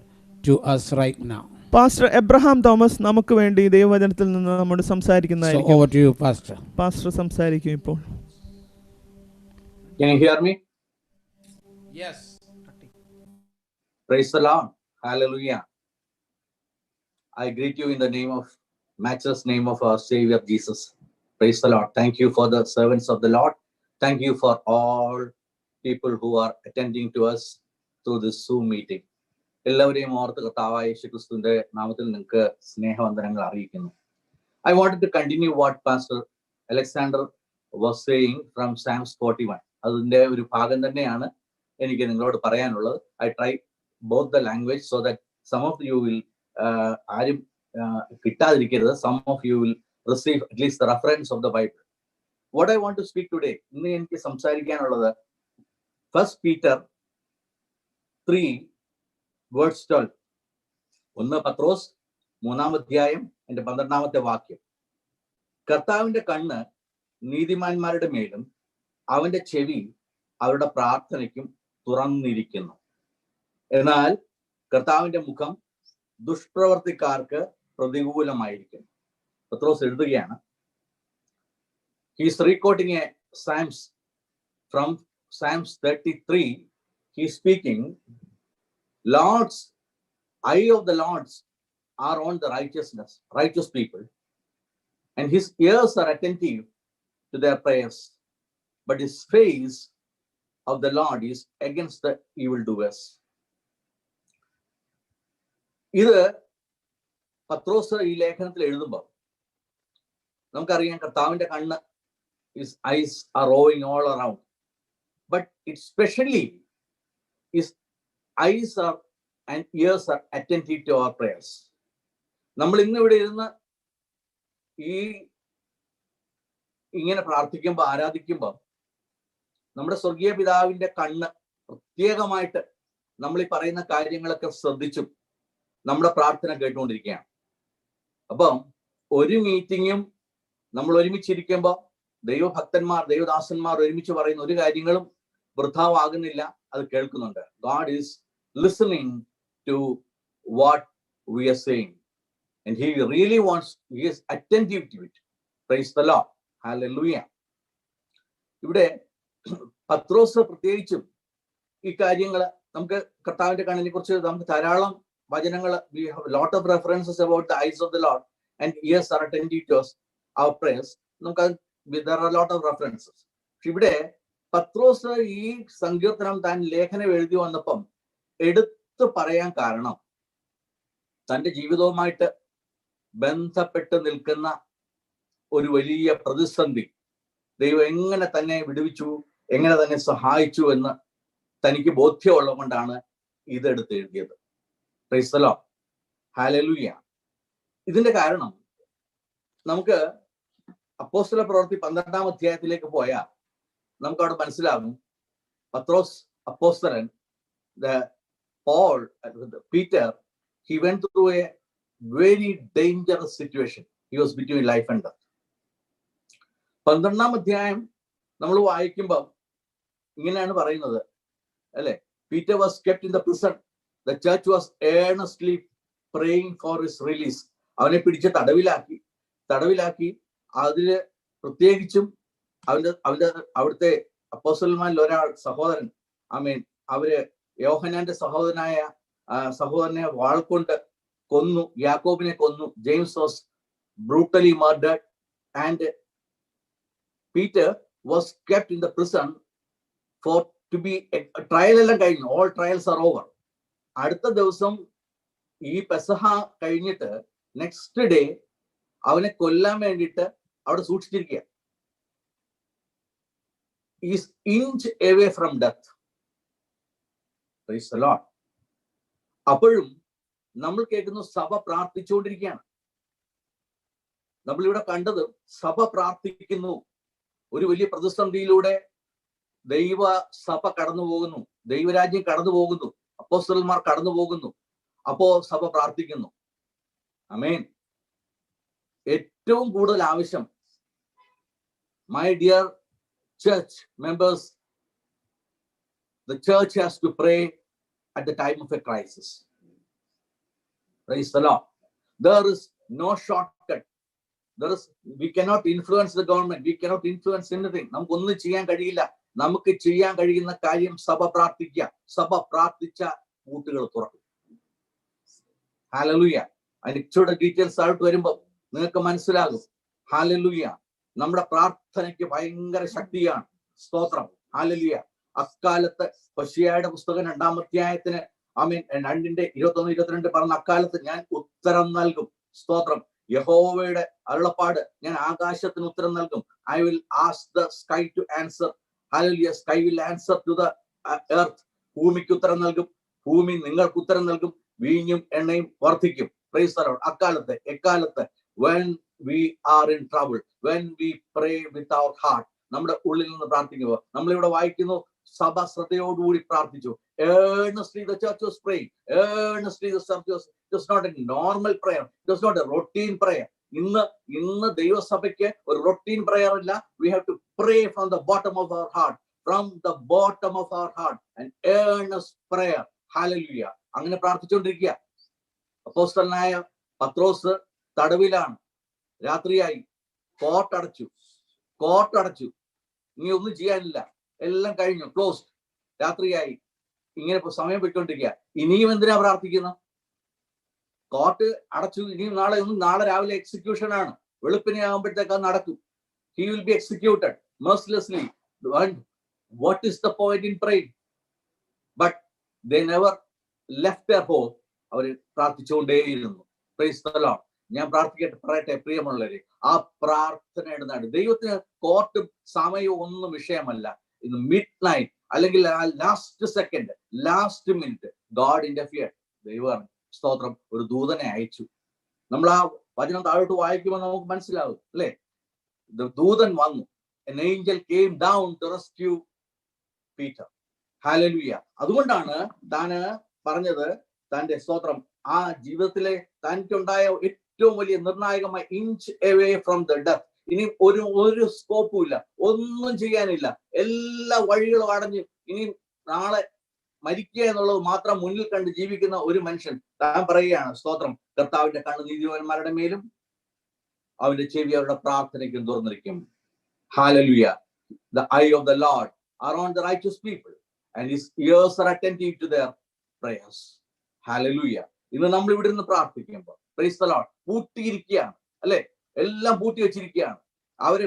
to us right now. Pastor Abraham Thomas നമുക്ക് വേണ്ടി ദൈവവചനത്തിൽ നിന്ന് നമ്മോട് സംസാരിക്കുന്നതായിരിക്കും. So over to you, Pastor. Pastor സംസാരിക്കും ഇപ്പോൾ. Can you hear me? Yes. Praise the Lord. Hallelujah. I greet you in the name of matchless name of our Savior Jesus. Praise the Lord. Thank you for the servants of the Lord. Thank you for all people who are attending to us through this Zoom meeting. എല്ലാവരെയും ഓർത്ത് കർത്താവായ യേശുക്രിസ്തുവിന്റെ നാമത്തിൽ നിങ്ങൾക്ക് സ്നേഹവന്ദനങ്ങൾ അറിയിക്കുന്നു. I wanted to continue what Pastor Alexander was saying from Psalms 41. അതിന്റെ ഒരു ഭാഗം തന്നെയാണ് എനിക്ക് നിങ്ങളോട് പറയാനുള്ളത്. I try both the language so that some of you will ആരും കിട്ടാതിരിക്കരുത്. Some of you will receive at least the reference of the Bible. What I want to speak today, ഇന്ന് എനിക്ക് സംസാരിക്കാനുള്ളത് 1 Peter 3 verse 12. 1 പത്രോസ് 3-ാം അധ്യായം 12-ാമത്തെ വാക്യം. കർത്താവിന്റെ കണ്ണ് നീതിമാന്മാരുടെ മേലും അവന്റെ ചെവി അവരുടെ പ്രാർത്ഥനയ്ക്കും തുറന്നിരിക്കുന്നു. എന്നാൽ കർത്താവിന്റെ മുഖം ദുഷ്പ്രവർത്തിക്കാർക്ക് പ്രതികൂലമായിരിക്കും. പത്രോസ് എഴുതുകയാണ്. He is recording a Psalms from Psalms 33. He is speaking, Lord's eye of the Lord's are on the righteous people, and his ears are attentive to their prayers, but his face of the Lord is against the evildoers. ഇത് പത്രോസ് ഈ ലേഖനത്തിൽ എഴുതുമ്പോൾ നമുക്കറിയാം കർത്താവിന്റെ കണ്ണ് his eyes are roving all around, but it specially his eyes are and ears are attentive to our prayers. നമ്മൾ ഇന്ന് ഇവിടെ ഇരുന്ന് ഈ ഇങ്ങനെ പ്രാർത്ഥിക്കുമ്പോൾ ആരാധിക്കുമ്പോൾ നമ്മുടെ സ്വർഗീയ പിതാവിന്റെ കണ്ണ് പ്രത്യേകമായിട്ട് നമ്മൾ ഈ പറയുന്ന കാര്യങ്ങളൊക്കെ ശ്രദ്ധിച്ചും നമ്മുടെ പ്രാർത്ഥന കേട്ടുകൊണ്ടിരിക്കുകയാണ്. അപ്പം ഒരു മീറ്റിങ്ങും നമ്മൾ ഒരുമിച്ചിരിക്കുമ്പോൾ ദൈവഭക്തന്മാർ ദൈവദാസന്മാർ ഒരുമിച്ച് പറയുന്ന ഒരു കാര്യങ്ങളും വൃഥാവാകുന്നില്ല, അത് കേൾക്കുന്നുണ്ട്. God is listening to what we are saying and he really wants, he is attentive to it. Praise the Lord. Hallelujah. ഇവിടെ പത്രോസ് പ്രത്യേകിച്ചും ഈ കാര്യങ്ങൾ നമുക്ക് കർത്താവിന്റെ കണ്ണിനെ കുറിച്ച് നമുക്ക് ധാരാളം വചനങ്ങൾ, we have a lot of references about the eyes of the Lord and ears are attentive to us, our prayers. നമുക്ക് there are a lot of references. ഇവിടെ പത്രോസ് ഈ സങ്കീർത്തനം താൻ ലേഖനം എഴുതി വന്നപ്പം എടുത്തു പറയാൻ കാരണം തൻ്റെ ജീവിതവുമായിട്ട് ബന്ധപ്പെട്ട് നിൽക്കുന്ന ഒരു വലിയ പ്രതിസന്ധി, ദൈവം എങ്ങനെ തന്നെ വിടുവിച്ചു, എങ്ങനെ തന്നെ സഹായിച്ചു എന്ന് തനിക്ക് ബോധ്യമുള്ളത് കൊണ്ടാണ് ഇതെടുത്ത് എഴുതിയത്. Praise the Lord. ഹല്ലേലൂയ. ഇതിന്റെ കാരണം നമുക്ക് അപ്പോസ്തല പ്രവൃത്തി 12-ാം അധ്യായത്തിലേക്ക് പോയാൽ നമുക്ക് അവിടെ മനസ്സിലാകും. പത്രോസ് അപ്പോസ്തലൻ, Paul, Peter, he went through a very dangerous situation. He was between life and death. 12-ാം അധ്യായം നമ്മൾ വായിക്കുമ്പോൾ ഇങ്ങനെയാണ് പറയുന്നത് അല്ലെ. Peter was kept in the prison. The church was earnestly praying for his release. അവനെ പിടിച്ച് തടവിലാക്കി അതില് പ്രത്യേകിച്ചും അവിടുത്തെ അപ്പോസ്തലന്മാരിൽ ഒരാൾ സഹോദരൻ, അവര് യോഹന്നാന്റെ സഹോദരനെ വാൾകൊണ്ട് കൊന്നു, യാക്കോബിനെ കൊന്നു. James was brutally murdered and Peter was kept in the prison for to be trial എല്ലാം കഴിഞ്ഞു. All trials are over. അടുത്ത ദിവസം ഈ പെസഹ കഴിഞ്ഞിട്ട് നെക്സ്റ്റ് ഡേ അവനെ കൊല്ലാൻ വേണ്ടിയിട്ട് അവിടെ സൂക്ഷിച്ചിരിക്കുക. Is inch away from death. Praise the Lord. അപ്പോഴും നമ്മൾ കേൾക്കുന്നു സഭ പ്രാർത്ഥിച്ചുകൊണ്ടിരിക്കുകയാണ്. നമ്മളിവിടെ കണ്ടത് സഭ പ്രാർത്ഥിക്കുന്നു. ഒരു വലിയ പ്രതിസന്ധിയിലൂടെ ദൈവ സഭ കടന്നു പോകുന്നു, ദൈവരാജ്യം കടന്നു പോകുന്നു, അപ്പോസ്തലന്മാർ കടന്നു പോകുന്നു. അപ്പോ സഭ പ്രാർത്ഥിക്കുന്നു. ആമേൻ. ഏറ്റവും കൂടുതൽ ആവശ്യം, my dear church members, the church has to pray at the time of a crisis. Praise the Lord. There is no shortcut. We cannot influence the government. We cannot influence anything. നമുക്കൊന്നും ചെയ്യാൻ കഴിയില്ല. നമുക്ക് ചെയ്യാൻ കഴിയുന്ന കാര്യം സഭ പ്രാർത്ഥിക്കുക. സഭ പ്രാർത്ഥിച്ച കൂട്ടുകൾ തുറക്കും. ഹല്ലേലൂയ. അതിന് ഇച്ചിരി ഡീറ്റെയിൽസ് ആയിട്ട് വരുമ്പോൾ നിങ്ങൾക്ക് മനസ്സിലാകും. ഹല്ലേലൂയ. നമ്മുടെ പ്രാർത്ഥനയ്ക്ക് ഭയങ്കര ശക്തിയാണ്. സ്തോത്രം. ഹല്ലേലൂയ. അക്കാലത്ത് ഹോശേയയുടെ പുസ്തകം 2-ാം അധ്യായത്തിന് 2:21-22 പറഞ്ഞ അക്കാലത്ത് ഞാൻ ഉത്തരം നൽകും. സ്തോത്രം. യഹോവയുടെ അരുളപ്പാട്, ഞാൻ ആകാശത്തിന് ഉത്തരം നൽകും. I will ask the sky to answer. Hallelujah. Sky will answer to the earth. ഭൂമിക്ക് ഉത്തരം നൽകും, ഭൂമി നിങ്ങൾക്ക് ഉത്തരം നൽകും, വീഞ്ഞും എണ്ണയും വർദ്ധിക്കും. Praise the Lord. അക്കാലത്ത് എക്കാലത്ത് when we are in trouble, when we pray with our heart, നമ്മുടെ ഉള്ളിൽ നിന്ന് പ്രാർത്ഥിക്കുമ്പോൾ നമ്മളിവിടെ വായിക്കുന്നു, സഭ ശ്രദ്ധയോടുകൂടി പ്രാർത്ഥിച്ചു. Earnestly the church was praying. Earnestly the church was, it was not a normal prayer. It was not a routine prayer. ഇന്ന് ദൈവസഭയ്ക്ക് ഒരു റൊട്ടീൻ പ്രയർ ഇല്ല. We have to pray from the bottom of our heart, from the bottom of our heart, an earnest prayer. Hallelujah. അങ്ങനെ പ്രാർത്ഥിച്ചുകൊണ്ടിരിക്കുക. അപ്പോസ്തലനായ പത്രോസ് തടവിലാണ്. രാത്രിയായി. കോർട്ടടച്ചു. ഇനി ഒന്നും ചെയ്യാനില്ല. എല്ലാം കഴിഞ്ഞു. ക്ലോസ്ഡ്. രാത്രിയായി. ഇങ്ങനെ സമയം പോയിക്കൊണ്ടിരിക്കുക. ഇനിയും എന്തിനാ പ്രാർത്ഥിക്കുന്നത്? കോർട്ട് അടച്ചു. ഇനിയും നാളെ രാവിലെ എക്സിക്യൂഷൻ ആണ്. വെളുപ്പിനെ ആകുമ്പോഴത്തേക്ക് അത് നടക്കും. He will be executed mercilessly. What is the point in praying? But they never left their hope. Our പ്രാർത്ഥിച്ചുകൊണ്ടേയിരുന്നു. Praise the Lord. ഞാൻ പറയട്ടെ പ്രിയമുള്ളവരെ, ആ പ്രാർത്ഥനയുടെ നാട്. ദൈവത്തിന് കോർട്ടും സമയവും ഒന്നും വിഷയമല്ല. ഇന്ന് മിഡ് നൈറ്റ് അല്ലെങ്കിൽ ആ last second, last minute God interfered. ദൈവം സ്തോത്രം ഒരു ദൂതനെ അയച്ചു. നമ്മൾ ആ വചനം താഴോട്ട് വായിക്കുമ്പോൾ നമുക്ക് മനസ്സിലാവും അല്ലെ? ദൂതൻ വന്നു. An angel came down to rescue Peter. Hallelujah. അതുകൊണ്ടാണ് താന് പറഞ്ഞത്, തന്റെ സ്തോത്രം ആ ജീവിതത്തിലെ തനിക്കുണ്ടായ ഏറ്റവും വലിയ നിർണായകമായ inch away from the death. ഇനി ഒരു സ്കോപ്പും ഇല്ല, ഒന്നും ചെയ്യാനില്ല, എല്ലാ വഴികളും അടഞ്ഞു. ഇനി നാളെ മരിക്കുക എന്നുള്ളത് മാത്രം മുന്നിൽ കണ്ട് ജീവിക്കുന്ന ഒരു മനുഷ്യൻ താൻ പറയുകയാണ്, സ്തോത്രം, കർത്താവിന്റെ കണ്ണ് നീതിമാന്മാരുടെ മേലും അവന്റെ ചെവി അവരുടെ പ്രാർത്ഥനയ്ക്കും തുറന്നിരിക്കും. Hallelujah. The eye of the Lord are on the righteous people and his ears are attentive to their prayers. Hallelujah. ഇന്ന് നമ്മൾ ഇവിടെ നിന്ന് പ്രാർത്ഥിക്കുമ്പോൾ പ്രൈസ് ദി ലോർഡ് പൂട്ടിയിരിക്കുകയാണ് അല്ലെ? എല്ലാം പൂട്ടി വെച്ചിരിക്കുകയാണ്. അവര്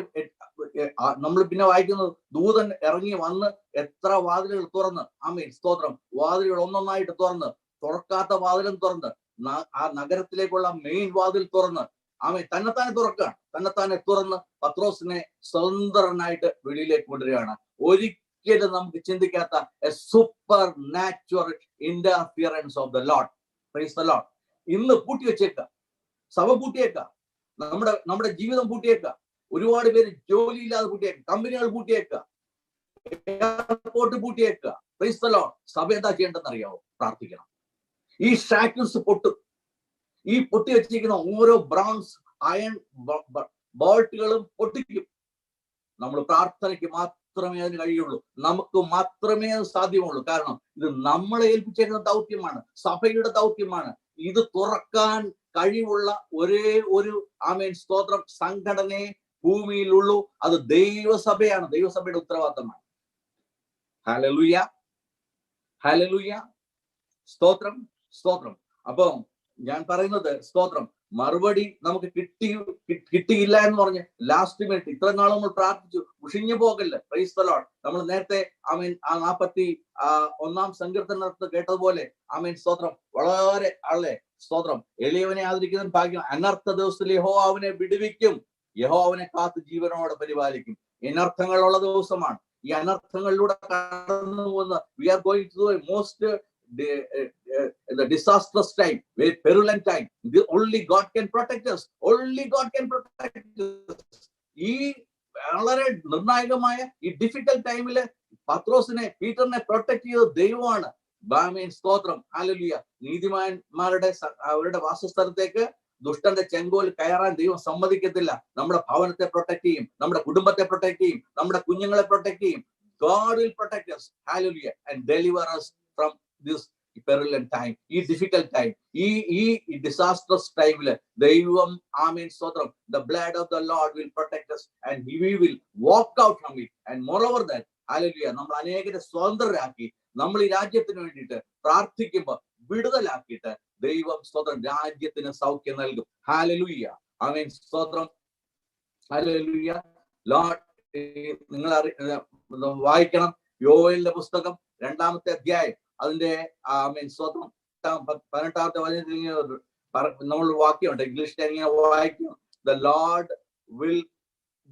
നമ്മൾ പിന്നെ വായിക്കുന്നത്, ദൂതൻ ഇറങ്ങി വന്ന് എത്ര വാതിലുകൾ തുറന്ന്, ആമേൻ സ്തോത്രം, വാതിലുകൾ ഒന്നൊന്നായിട്ട് തുറന്ന്, തുറക്കാത്ത വാതിലും തുറന്ന്, ആ നഗരത്തിലേക്കുള്ള മെയിൻ വാതിൽ തുറന്ന്, ആമേൻ തന്നെത്താനെ തുറക്കുകയാണ്. തന്നെത്താനെ തുറന്ന് പത്രോസിനെ സ്വതന്ത്രനായിട്ട് വെളിയിലേക്ക് കൊണ്ടുവരികയാണ്. ഒരിക്കലും നമുക്ക് ചിന്തിക്കാത്ത a supernatural interference of the Lord. Praise the Lord. ഇന്ന് പൂട്ടി വെച്ചേക്കാം, സഭ പൂട്ടിയേക്കാം, നമ്മുടെ ജീവിതം പൂട്ടിയേക്കാം, ഒരുപാട് പേര് ജോലിയില്ലാതെ പൂട്ടിയേക്കാം, കമ്പനികൾ പൂട്ടിയേക്കാം, എയർപോർട്ട് പൂട്ടിയേക്കാം. Praise the Lord. സഭ എന്താ ചെയ്യേണ്ടതെന്ന് അറിയാമോ? പ്രാർത്ഥിക്കണം. ഈ ഷാക്കിൾസ് പൊട്ടും. ഈ പൊട്ടി വെച്ചിരിക്കുന്ന ഓരോ ബ്രോൺസ് അയൺ ബോൾട്ടുകളും പൊട്ടിക്കും. നമ്മൾ പ്രാർത്ഥനയ്ക്ക് മാത്രമേ അതിന് കഴിയുള്ളൂ. നമുക്ക് മാത്രമേ അത് സാധ്യമുള്ളൂ. കാരണം ഇത് നമ്മളെ ഏൽപ്പിച്ചിരുന്ന ദൗത്യമാണ്, സഭയുടെ ദൗത്യമാണ്. ഇത് തുറക്കാൻ കഴിവുള്ള ഒരേ ഒരു ആമേൻ സ്തോത്രം സംഘടനയെ ഭൂമിയിലുള്ളൂ. അത് ദൈവസഭയാണ്. ദൈവസഭയുടെ ഉത്തരവാദിത്തമാണ്. ഹല്ലേലൂയ, ഹല്ലേലൂയ, സ്തോത്രം, സ്തോത്രം. അപ്പൊ ഞാൻ പറയുന്നത്, സ്തോത്രം, മറുപടി നമുക്ക് കിട്ടിയില്ല എന്ന് പറഞ്ഞ് ലാസ്റ്റ് മിനിറ്റ് ഇത്ര നാൾ നമ്മൾ പ്രാർത്ഥിച്ചു, മുഷിഞ്ഞു പോകല്ലേ. Praise the Lord. നമ്മൾ നേരത്തെ ആമേൻ ആ 41-ാം സങ്കീർത്തനത്തിൽ കേട്ടതുപോലെ ആമേൻ സ്തോത്രം, വളരെ ആളെ സ്തോത്രം, എളിയവനെ ആദരിക്കുന്ന ഭാഗ്യം. അനർത്ഥ ദിവസത്തിൽ യഹോവ അവനെ വിടുവിക്കും, യഹോവ അവനെ കാത്ത് ജീവനോടെ പരിപാലിക്കും. അനർത്ഥങ്ങളുള്ള ദിവസമാണ്. ഈ അനർത്ഥങ്ങളിലൂടെ കടന്നു പോകുന്ന we are going to the most the disastrous time, very perilous time, only God can protect us. Only God can protect us. ഈ വളരെ നിർണായകമായ ഈ ഡിഫിക്കൽട്ട് ടൈമില് പീറ്ററിനെ പ്രൊട്ടക്ട് ചെയ്ത ദൈവമാണ്. സ്തോത്രം, ഹല്ലേലൂയ. നീതിമാന്മാരുടെ അവരുടെ വാസസ്ഥലത്തേക്ക് ദുഷ്ടന്റെ ചെങ്കോൽ കയറാൻ ദൈവം സമ്മതിക്കത്തില്ല. നമ്മുടെ ഭവനത്തെ പ്രൊട്ടക്ട് ചെയ്യും, നമ്മുടെ കുടുംബത്തെ പ്രൊട്ടക്ട് ചെയ്യും, നമ്മുടെ കുഞ്ഞുങ്ങളെ പ്രൊട്ടക്ട് ചെയ്യും. God will protect us, hallelujah, and deliver us from this perilous time, ഈ ഡിഫിക്കൽട്ട് ടൈം, ഈ disastrous ടൈമില് ദൈവം, ആമേൻ, സ്തോത്രം, the blood of the Lord will protect us and we will walk out from it. And moreover that, hallelujah, നമ്മൾ അനേകരെ സ്വതന്ത്രരാക്കി നമ്മൾ ഈ രാജ്യത്തിന് വേണ്ടിയിട്ട് പ്രാർത്ഥിക്കുമ്പോൾ വിടുതലാക്കിയിട്ട് ദൈവം, സ്തോത്രം, രാജ്യത്തിന് സൗഖ്യം നൽകും. ഹല്ലേലൂയ, ആമേൻ, സ്തോത്രം, ഹല്ലേലൂയ. ലോർഡ്, നിങ്ങൾ വായിക്കണം യോവേലിന്റെ പുസ്തകം 2-ാമത്തെ അധ്യായം, അതിന്റെ സ്തോത്രം 18-ാമത്തെ വചനത്തിൽ നമ്മൾ വാക്യമുണ്ട്, ഇംഗ്ലീഷിൽ ഇങ്ങനെ വായിക്കും, the Lord will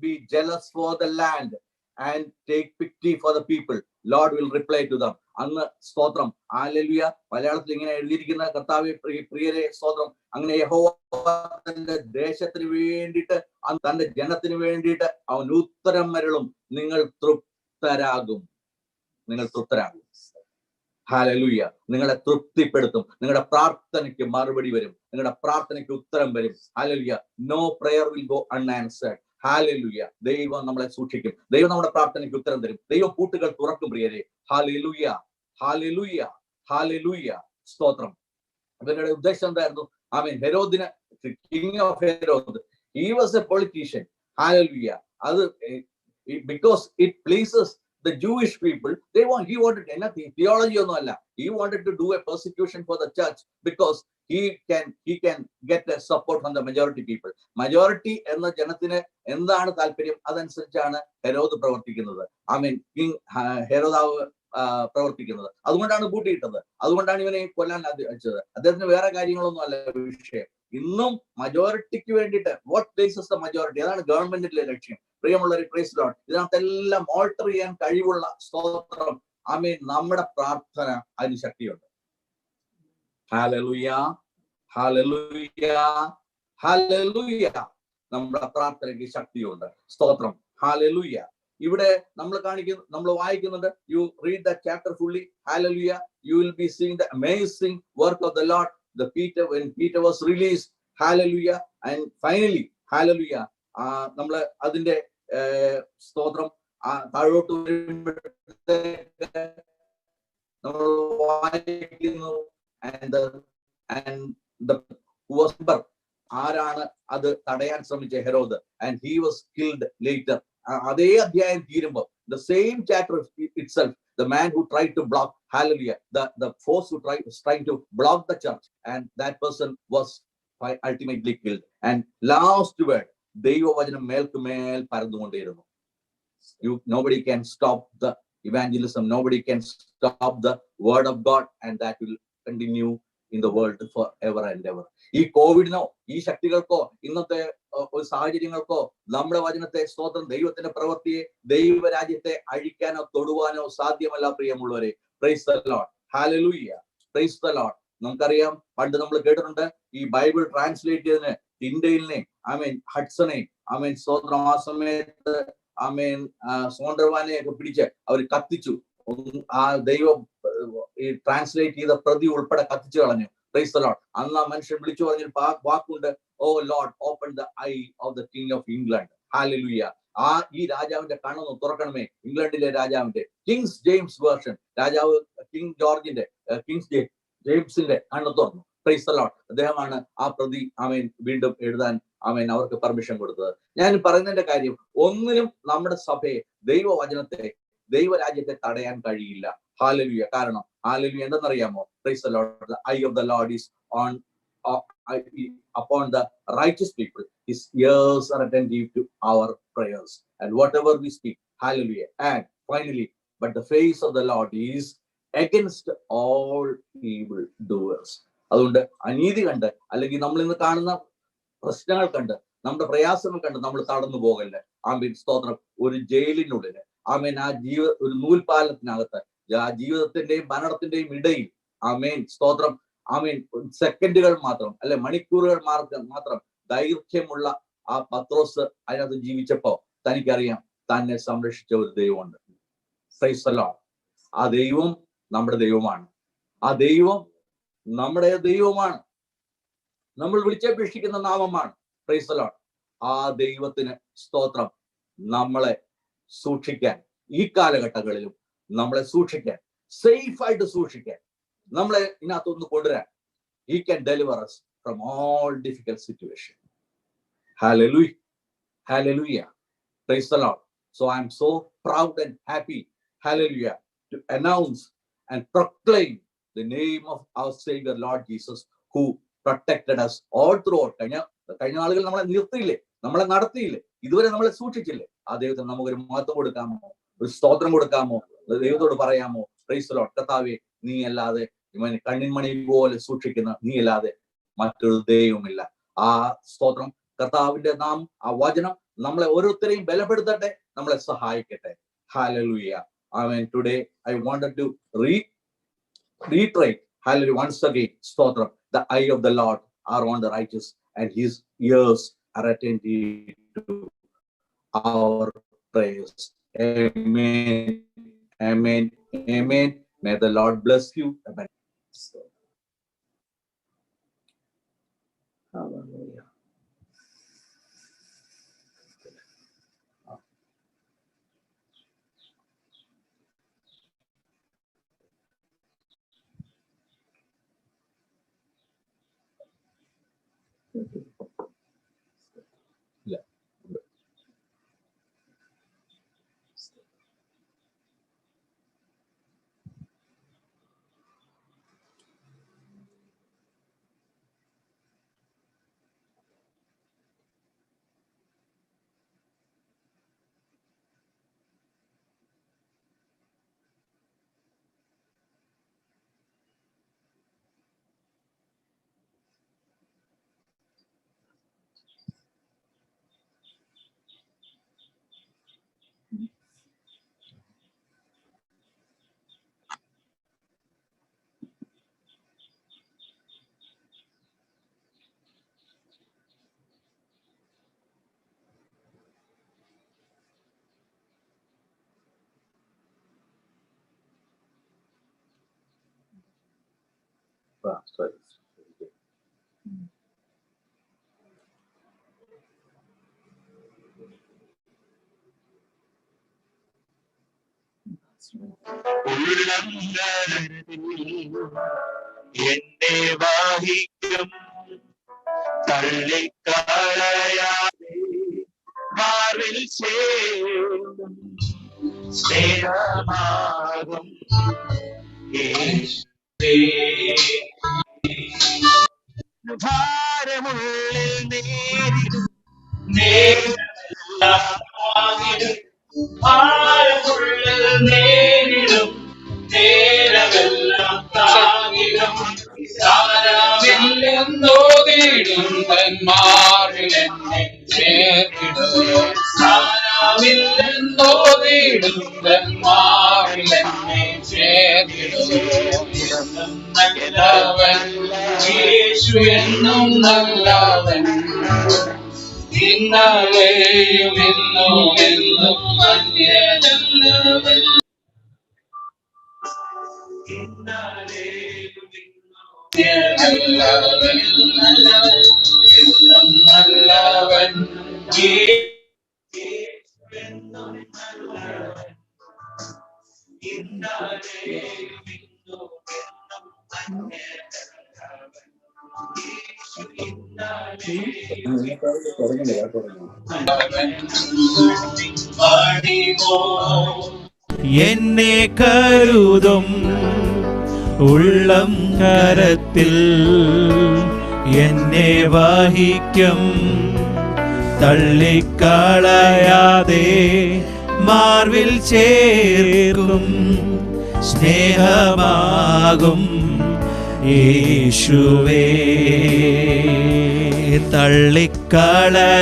be jealous for the land and take pity for the people. Lord will reply to them. അന്ന്, സ്തോത്രം, ഹല്ലേലൂയ, മലയാളത്തിൽ ഇങ്ങനെ എഴുതിയിരിക്കുന്ന, കർത്താവേ, പ്രിയരെ, സ്തോത്രം, അങ്ങനെ യഹോവ തന്റെ ദേശത്തിന് വേണ്ടിയിട്ട്, തന്റെ ജനത്തിന് വേണ്ടിയിട്ട് അവൻ ഉത്തരം മരുളും. നിങ്ങൾ തൃപ്തരാകും. ഹല്ലേലൂയ. നിങ്ങളെ തൃപ്തിപ്പെടുത്തും. നിങ്ങളുടെ പ്രാർത്ഥനയ്ക്ക് മറുപടി വരും. നിങ്ങളുടെ പ്രാർത്ഥനയ്ക്ക് ഉത്തരം വരും. Hallelujah. No prayer will go unanswered. Hallelujah. ദൈവം നമ്മളെ സൂക്ഷിക്കും. ദൈവം നമ്മുടെ പ്രാർത്ഥനയ്ക്ക് ഉത്തരം തരും. ദൈവം പൂട്ടുകൾ തുറക്കും, പ്രിയരെ. ഹല്ലേലൂയ, ഹല്ലേലൂയ, ഹല്ലേലൂയ, സ്തോത്രം. ഇവരുടെ ഉദ്ദേശം എന്തായിരുന്നു? ആമേൻ, ഹെരോദിന്, king of Herod, he was a politician. Hallelujah. അത് because it pleases the Jewish people, he wanted anything, theology ഒന്നും അല്ല. He wanted to do a persecution for the church because he can get a support from the majority people. Majority എന്ന ജനത്തിന് എന്താണ് താല്പര്യം, അതനുസരിച്ചാണ് Herod പ്രവർത്തിക്കുന്നത്. ആമേൻ, king ഹെരോദാവ് പ്രവർത്തിക്കുന്നത്. അതുകൊണ്ടാണ് പൂട്ടിയിട്ടത്. അതുകൊണ്ടാണ് ഇവനെ കൊല്ലാൻ അയച്ചത്. അദ്ദേഹത്തിന് വേറെ കാര്യങ്ങളൊന്നും അല്ല വിഷയം. ഇന്നും മജോറിറ്റിക്ക് വേണ്ടിയിട്ട്, വാട്ട് പ്ലേസസ് ദ മജോറിറ്റി, അതാണ് ഗവൺമെന്റിന്റെ ലക്ഷ്യം. പ്രിയമുള്ളവരെ, പ്രൈസ് ലോർഡ്, ഇതിനകത്തെല്ലാം ഓൾട്ടർ ചെയ്യാൻ കഴിവുള്ള, സ്തോത്രം, ആമേൻ, നമ്മുടെ പ്രാർത്ഥന അതിന് ശക്തിയുണ്ട്. Hallelujah, hallelujah, hallelujah. നമ്മുടെ പ്രാർത്ഥനയ്ക്ക് ശക്തിയുണ്ട്. സ്തോത്രം, ഹല്ലേലൂയ. ഇവിടെ നമ്മൾ വായിക്കുന്നുണ്ട്, you read the chapter fully, hallelujah, you will be seeing the amazing work of the Lord. When Peter was released, hallelujah, and finally, hallelujah, നമ്മൾ അതിന്റെ സ്തോത്രം താഴോട്ട് നമ്മൾ വായിക്കുന്നു. ആരാണ് അത് തടയാൻ ശ്രമിച്ച? Herod. and he was killed later. അതേ അധ്യായം തീരുമ്പോൾ, the same chapter itself, the man who tried to block, hallelujah, the force who was trying to block the church, and that person was ultimately killed. And last word, ദൈവവചനം മേൽക്കുമേൽ പരന്നുകൊണ്ടേയിരുന്നു. Nobody can stop the evangelism, nobody can stop the word of God, and that will continue in the world forever and ever. ഈ കോവിഡിനോ ഈ ശക്തികൾക്കോ ഇന്നത്തെ ഒരു സാഹചര്യങ്ങൾക്കോ നമ്മുടെ വചനത്തെ, സ്തോത്രം, ദൈവത്തിന്റെ പ്രവൃത്തിയെ, ദൈവരാജ്യത്തെ അഴിക്കാനോ തൊടുവാനോ സാധ്യമല്ല, പ്രിയമുള്ളവരെ. Price the Lord, hallelujah, price the Lord. നമുക്കറിയാം, പണ്ട് നമ്മൾ കേട്ടിട്ടുണ്ട്, ഈ ബൈബിൾ ട്രാൻസ്ലേറ്റ് ചെയ്തതിന് ടിൻഡെയിലിനെ, ആമേൻ, ഹഡ്സനെ, ആമേൻ, സ്തോത്രം, ആ സമയത്ത്, ആമേൻ, സോണ്ടർവാനെ ഒക്കെ പിടിച്ച് അവർ കത്തിച്ചു. ആ ദൈവം ഈ ട്രാൻസ്ലേറ്റ് ചെയ്ത പ്രതി ഉൾപ്പെടെ കത്തിച്ചു കളഞ്ഞു. Praise the Lord. അന്ന് ആ മനുഷ്യൻ വിളിച്ചു പറഞ്ഞൊരു വാക്കുണ്ട്, oh Lord, open the eye of the king of England. Hallelujah. ഈ രാജാവിന്റെ കണ്ണൊന്ന് തുറക്കണമേ. ഇംഗ്ലണ്ടിലെ രാജാവിന്റെ, കിങ്സ് ജെയിംസ് വേർഷൻ, രാജാവ് കിങ് ജോർജിന്റെ, കിങ്സ് ജെയിംസിന്റെ കണ്ണ് തുറന്നു. Praise the Lord. അദ്ദേഹമാണ് ആ പ്രതി, ആമേൻ, വീണ്ടും എഴുതാൻ, ആമേൻ, അവർക്ക് പെർമിഷൻ കൊടുത്തത്. ഞാൻ പറയുന്നതിന്റെ കാര്യം, ഒന്നിനും നമ്മുടെ സഭയെ, ദൈവവചനത്തെ, ദൈവരാജ്യത്തെ തടയാൻ കഴിയില്ല. ഹല്ലേലൂയ. കാരണം ഹല്ലേലൂയ എന്തെന്നറിയാമോ? Praise the Lord. The eye of the Lord is upon the righteous people. His ears are attentive to our prayers and whatever we speak. Hallelujah. And finally, but the face of the Lord is against all evil doers. അതുകൊണ്ട് അനീതി കണ്ട്, അല്ലെങ്കിൽ നമ്മൾ ഇന്ന് കാണുന്ന പ്രശ്നങ്ങൾ കണ്ട്, നമ്മുടെ പ്രയാസങ്ങൾ കണ്ട് നമ്മൾ തടന്നു പോകല്ലേ. ആമേൻ, സ്തോത്രം. ഒരു ജയിലിനുള്ളില്, ആമേൻ, ഒരു നൂൽപാലത്തിനകത്ത്, ആ ജീവിതത്തിന്റെയും മരണത്തിന്റെയും ഇടയിൽ, ആമേൻ, സ്തോത്രം. ആമേൻ, സെക്കൻഡുകൾ മാത്രം അല്ലെ മണിക്കൂറുകൾ മാത്രം ദൈർഘ്യമുള്ള ആ പത്രോസ് അതിനകത്ത് ജീവിച്ചപ്പോ തനിക്കറിയാം തന്നെ സംരക്ഷിച്ച ഒരു ദൈവമുണ്ട്. Praise the Lord. ആ ദൈവം നമ്മുടെ ദൈവമാണ്. ആ ദൈവം നമ്മുടെ ദൈവമാണ്. നമ്മൾ വിളിച്ചപേക്ഷിക്കുന്ന നാമമാണ്. Praise the Lord. ആ ദൈവത്തിന് സ്തോത്രം. നമ്മളെ സൂക്ഷിക്കാൻ, ഈ കാലഘട്ടങ്ങളിലും നമ്മളെ സൂക്ഷിക്കാൻ, സേഫായിട്ട് സൂക്ഷിക്കാൻ, നമ്മളെ ഇതിനകത്തൊന്ന് കൊണ്ടുവരാൻ, he can deliver us from all difficult situations. Hallelujah. Hallelujah. Praise the Lord. So I'm so proud and happy, hallelujah, to announce and proclaim the name of our Savior Lord Jesus, who protected us all throughout. കഴിഞ്ഞ നാളുകൾ നമ്മളെ നിർത്തിയില്ലേ, നമ്മളെ നടത്തിയില്ലേ, ഇതുവരെ നമ്മളെ സൂക്ഷിച്ചില്ലേ. ആ ദൈവത്തിന് നമുക്കൊരു മഹത്വം കൊടുക്കാമോ, ഒരു സ്തോത്രം കൊടുക്കാമോ, ദൈവത്തോട് പറയാമോ, പ്രൈസ് ദി ലോർഡ്. കർത്താവേ, നീ അല്ലാതെ കണ്ണിൻമണി പോലെ സൂക്ഷിക്കുന്ന നീ അല്ലാതെ മറ്റൊരു ദൈവമില്ല. ആ സ്തോത്രം, കർത്താവിന്റെ ആ വചനം നമ്മളെ ഓരോരുത്തരെയും ബലപ്പെടുത്തട്ടെ, നമ്മളെ സഹായിക്കട്ടെ. Hallelujah. Amen. Today I wanted to reiterate, hallelujah, once again, സ്തോത്രം. The eye of the Lord are on the righteous and his ears are attentive to our prayers. Amen. Amen. Amen. May the Lord bless you. Amen. Hallelujah. Yeah. Sorry. എന്നെ വാഹിക്കും തള്ളിക്കളയാതെ മാറിൽ ചേരും സ്നേഹമാകും യേശുവേ. ഭാരമുള്ളിൽ നേരിടും ഭാരമുള്ളിൽ നേരിടും നേരമെല്ലാം താങ്ങിടും സാരമില്ലെന്നോതിടും തന്മാരിൽ എന്നെ ചേർത്തിടും. സാരമില്ലെന്നോതിടും തന്മാരിൽ എന്നെ ചേർത്തിടും. നല്ലവൻ യേശു എന്നും നല്ലവൻ, ഇന്നലെയും ഇന്നും എന്നും അന്യനല്ലവൻ. നല്ലവൻ നല്ലവൻ എന്നും നല്ലവൻ, എന്നും നല്ലവൻ, ഇന്നലെയും ഇന്നും എന്നും അന്യനല്ലവൻ. എന്നെ കരുതും ഉള്ളം കരത്തിൽ എന്നെ വഹിക്കും തള്ളിക്കളയാതെ മാർവിൽ ചേർക്കും സ്നേഹമാകും യേശുവേ. തള്ളിക്കളയാതെ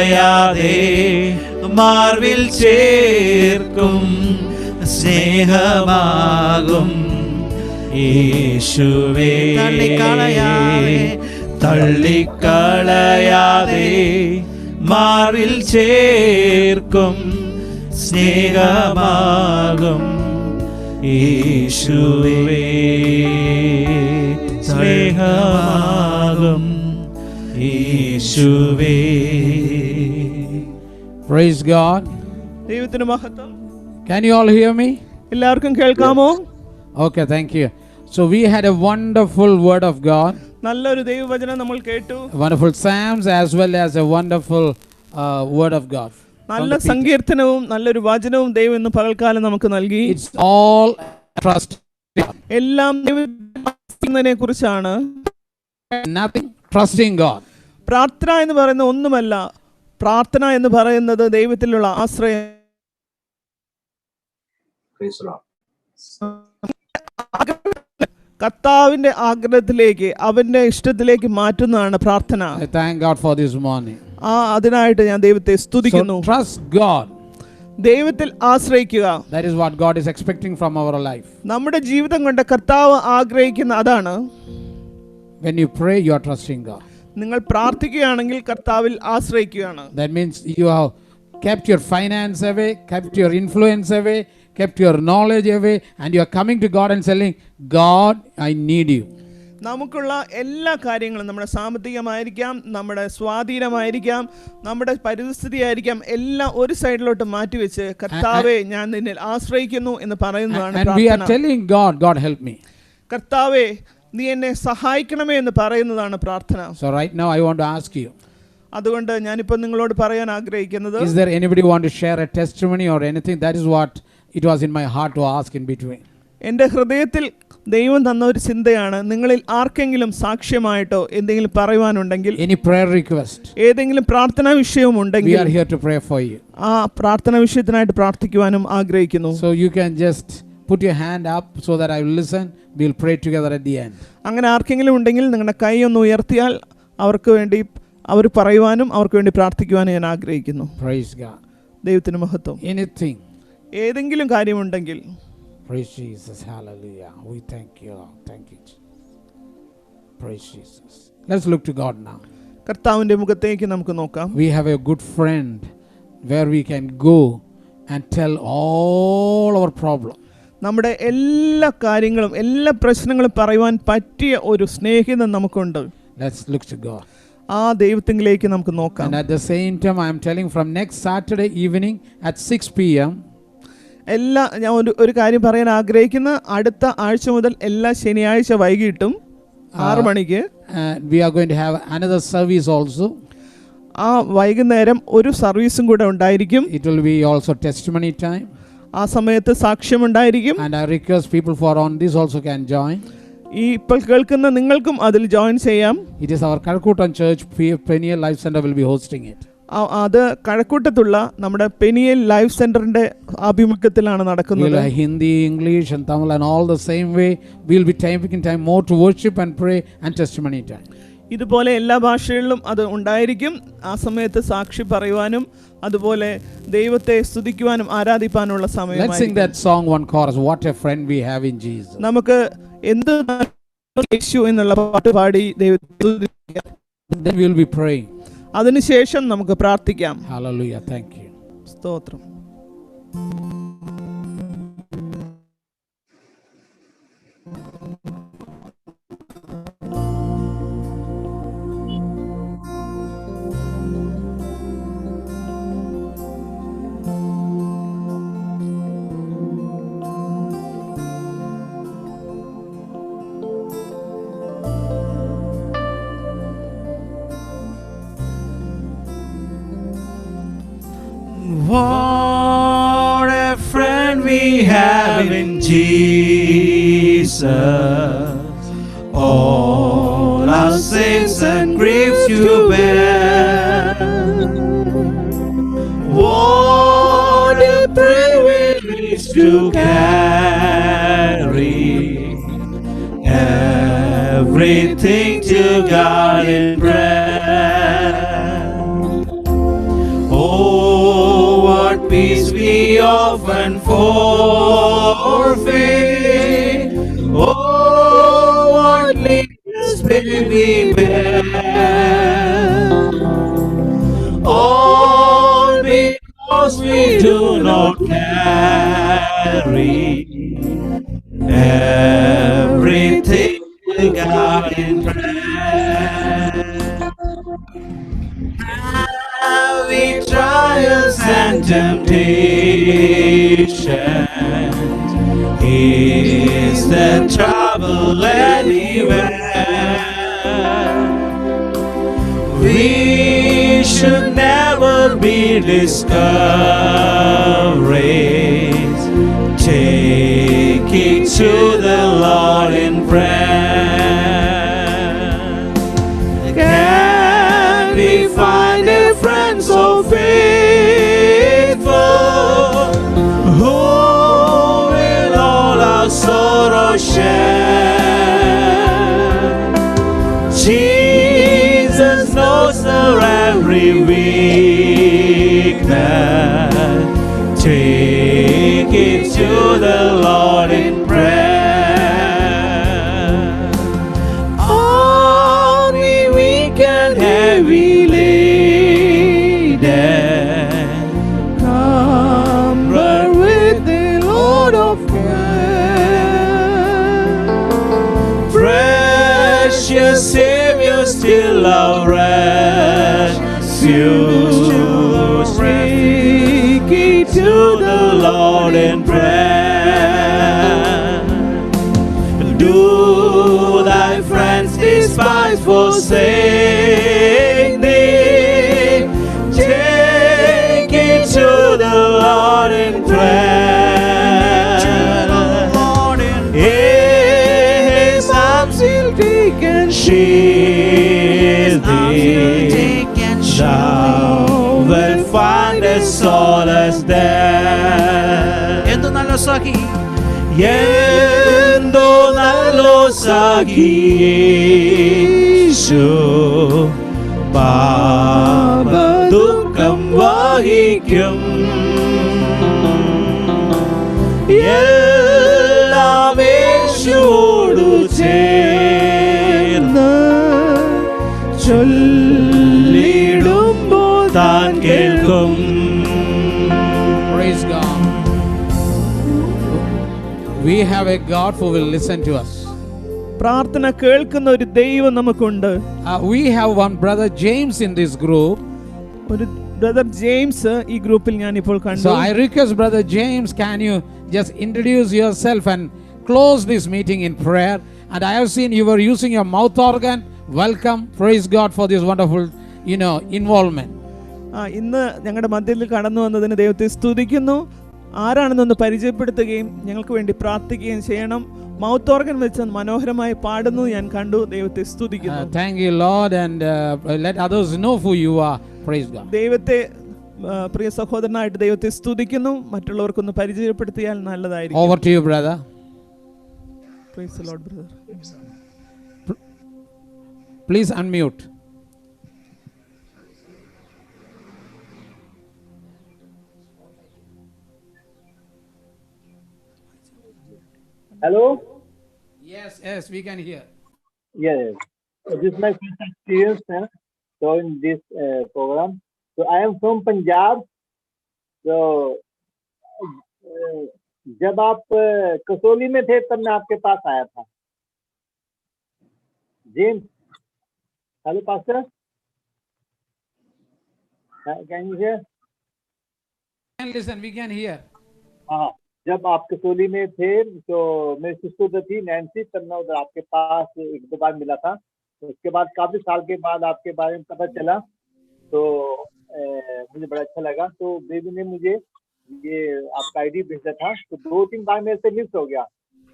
മാർവിൽ ചേർക്കും സ്നേഹമാകും യേശുവേ തള്ളിക്കളയാതെ മാറിൽ ചേർക്കും സ്നേഹമാകും യേശുവേ സ്നേഹമാകും യേശുവേ. Praise God. ദൈവത്തിന് മഹത്വം. Can you all hear me? എല്ലാവർക്കും കേൾക്കാമോ? Okay, thank you. So we had a wonderful word of God. നല്ലൊരു ദൈവവചനം നമ്മൾ കേട്ടു. Wonderful psalms as well as a wonderful word of God. നല്ല സങ്കീർത്തനവും നല്ലൊരു വചനവും ദൈവം ഇന്ന് പകൽക്കാലം നമുക്ക് നൽകി. It's all trust. എല്ലാം ദൈവത്തിനെ കുറിച്ചാണ്. Nothing trusting God. പ്രാർത്ഥന എന്ന് പറയുന്നത് ഒന്നുമല്ല. പ്രാർത്ഥന എന്ന് പറയുന്നത് ദൈവത്തിലുള്ള ആശ്രയം. Praise the Lord. കർത്താവിന്റെ ആഗ്രഹത്തിലേക്ക് അവന്റെ ഇഷ്ടത്തിലേക്ക് മാറ്റുന്നതാണ് പ്രാർത്ഥന. I thank God for this morning. അതിനായിട്ട് ഞാൻ ദൈവത്തെ സ്തുതിക്കുന്നു. So trust God. ദൈവത്തിൽ ആശ്രയിക്കുക. That is what God is expecting from our life. നമ്മുടെ ജീവിതം കൊണ്ട് കർത്താവ് ആഗ്രഹിക്കുന്ന അതാണ്. When you pray, you are trusting God. നിങ്ങൾ പ്രാർത്ഥിക്കുകയാണെങ്കിൽ കർത്താവിൽ ആശ്രയിക്കുകയാണ്. That means you have kept your finance away, kept your influence away, kept your knowledge away, and you are coming to God and saying, God, I need you. നമുക്കുള്ള എല്ലാ കാര്യങ്ങളും നമ്മുടെ സാമ്പത്തികമായിരിക്കാം, നമ്മുടെ സ്വാധീനമായിരിക്കാം, നമ്മുടെ പരിസ്ഥിതി ആയിരിക്കാം, എല്ലാം ഒരു സൈഡിലോട്ട് മാറ്റിവെച്ച് കർത്താവേ ഞാൻ നിന്നിൽ ആശ്രയിക്കുന്നു എന്ന് പറയുന്നതാണ് And we are telling God, God help me. കർത്താവേ നീ എന്നെ സഹായിക്കണമേ എന്ന് പറയുന്നതാണ് പ്രാർത്ഥന. So right now I want to ask you, അതുകൊണ്ട് ഞാനിപ്പോൾ നിങ്ങളോട് പറയാൻ ആഗ്രഹിക്കുന്നത്, is there anybody want to share a testimony or anything? That is what it was in my heart to ask in between. എൻ്റെ ഹൃദയത്തിൽ ദൈവം തന്ന ഒരു ചിന്തയാണ്. നിങ്ങളിൽ ആർക്കെങ്കിലും സാക്ഷ്യമായിട്ടോ എന്തെങ്കിലും പറയുവാനുണ്ടെങ്കിൽ, Any prayer request? ഏതെങ്കിലും പ്രാർത്ഥനാ വിഷയവും We ഉണ്ടെങ്കിൽ are here to pray for you. ആ പ്രാർത്ഥനാ വിഷയത്തിനായിട്ട് പ്രാർത്ഥിക്കുവാനും ആഗ്രഹിക്കുന്നു. So you can just put your hand up so that I will listen. We will pray together at the end. അങ്ങനെ ആർക്കെങ്കിലും ഉണ്ടെങ്കിൽ നിങ്ങളുടെ കൈ ഒന്ന് ഉയർത്തിയാൽ അവർക്ക് വേണ്ടി അവർ പറയുവാനും അവർക്ക് വേണ്ടി പ്രാർത്ഥിക്കുവാനും ഞാൻ ആഗ്രഹിക്കുന്നു. Praise God. ദൈവത്തിന് മഹത്വം. Anything. ഏതെങ്കിലും കാര്യമുണ്ടെങ്കിൽ. Praise Jesus. Hallelujah. We thank you. Thank you. Praise Jesus. Let's look to God now. കർത്താവിൻ്റെ മുഖത്തേക്ക് നമുക്ക് നോക്കാം. We have a good friend where we can go and tell all our problems. നമ്മുടെ എല്ലാ കാര്യങ്ങളും എല്ലാ പ്രശ്നങ്ങളും പറയുവാൻ പറ്റിയ ഒരു സ്നേഹിതൻ നമുക്കുണ്ട്. Let's look to God. ആ ദൈവത്തിലേക്ക് നമുക്ക് നോക്കാം. And at the same time I am telling from next Saturday evening at 6 p.m. ഞാൻ ഒരു കാര്യം പറയാൻ ആഗ്രഹിക്കുന്ന, അടുത്ത ആഴ്ച മുതൽ എല്ലാ ശനിയാഴ്ച വൈകിട്ടും 6 മണിക്ക് we are going to have another service also. ആ വൈകുന്നേരം ഒരു സർവീസും കൂടെ ഉണ്ടായിരിക്കും. It will be also testimony time. ആ സമയത്ത് സാക്ഷ്യമുണ്ടായിരിക്കും. And I request people for on this also can join. ഈ ഇപ്പോൾ കേൾക്കുന്ന നിങ്ങൾക്കും അതിൽ ജോയിൻ ചെയ്യാം. It is our Kalkutan Church Peniel Life Center will be hosting it. അത് കഴക്കൂട്ടത്തുള്ള നമ്മുടെ പെനിയൽ ലൈഫ് സെന്ററിന്റെ ആഭിമുഖ്യത്തിലാണ് നടക്കുന്നത്. Hindi, English and Tamil and all the same way. We will be taking time more to worship and pray and testimony time. ഇതുപോലെ എല്ലാ ഭാഷകളിലും അത് ഉണ്ടായിരിക്കും. ആ സമയത്ത് സാക്ഷി പറയുവാനും അതുപോലെ ദൈവത്തെ സ്തുതിക്കുവാനും ആരാധിപ്പാനുള്ള സമയം. Let's sing that song one chorus. What a friend we have in Jesus. നമുക്ക് എന്ത് യേശു എന്നുള്ള പാട്ട് പാടി ദൈവത്തെ സ്തുതിക്കാം. Then we will be praying. അതിനുശേഷം നമുക്ക് പ്രാർത്ഥിക്കാം. Hallelujah. Thank you. സ്തോത്രം. What a friend we have in Jesus. All our sins and griefs to bear. What a privilege to carry everything to God in prayer. What peace we often forfeit. Oh, baby bear. All because we do not carry everything to God in prayer. Having trials and temptations is the trouble anywhere. We should never be discouraged. Take it to the Lord in prayer. Can we find a friend so faithful, who will all our sorrow share? Jesus knows our every weakness. Take it to the Lord in prayer. All we weak and heavy laden, comfort with the Lord of care. Precious Savior, still our refuge. Take it to the Lord in prayer. Do thy friends despise, forsake thee? Take it to the Lord in prayer. His arms will take and shield thee. Thou wilt find a solace there. Yendo nalo sagi Yesu, Baba dukam vahikum. Ellam Yesuvodu ചേർന്ന് ചൊല്ലിടുമ്പോൾ താൻ കേൾക്കും. Praise God. We have a God who will listen to us. പ്രാർത്ഥന കേൾക്കുന്ന ഒരു ദൈവം നമുക്കുണ്ട്. We have one brother James in this group. ഒരു brother James ഈ ഗ്രൂപ്പിൽ ഞാൻ ഇപ്പോൾ കണ്ടു. So I request brother James, can you just introduce yourself and close this meeting in prayer? And I have seen you were using your mouth organ. Welcome. Praise God for this wonderful, involvement. ഇന്ന് ഞങ്ങളുടെ മധ്യത്തിൽ കടന്നു വന്നതിന് ദൈവത്തെ സ്തുതിക്കുന്നു. ആരാണെന്നൊന്ന് പരിചയപ്പെടുത്തുകയും ഞങ്ങൾക്ക് വേണ്ടി പ്രാർത്ഥിക്കുകയും ചെയ്യണം. മൗത്ത് ഓർഗൻ വെച്ച് മനോഹരമായി പാടുന്നു ഞാൻ കണ്ടു. ദൈവത്തെ സ്തുതിക്കുന്നു. Thank you Lord, and let others know who you are. Praise God. ദൈവത്തെ പ്രിയ സഹോദരനായിട്ട് ദൈവത്തെ സ്തുതിക്കുന്നു. മറ്റുള്ളവർക്കൊന്ന് പരിചയപ്പെടുത്തിയാൽ നല്ലതായിരിക്കും. Over to you brother. Praise the Lord brother. Please unmute. Hello? Yes, we can hear. Yes. This is my first experience so in this program. So I am from Punjab. So जब आप कसोली में थे तब मैं आपके पास आया था. James, hello pastor, can you here? Listen, we can hear. हाँ, जब आप कसोली में थे तो मेरी सिस्टर जो थी नैन्सी, तब मैं उधर आपके पास एक दो बार मिला था. तो उसके बाद काफी साल के बाद आपके बारे में पता चला तो मुझे बड़ा अच्छा लगा. तो बेबी ने मुझे ये आपका आईडी भेजा था तो 2-3 बार मेरे से मिस हो गया.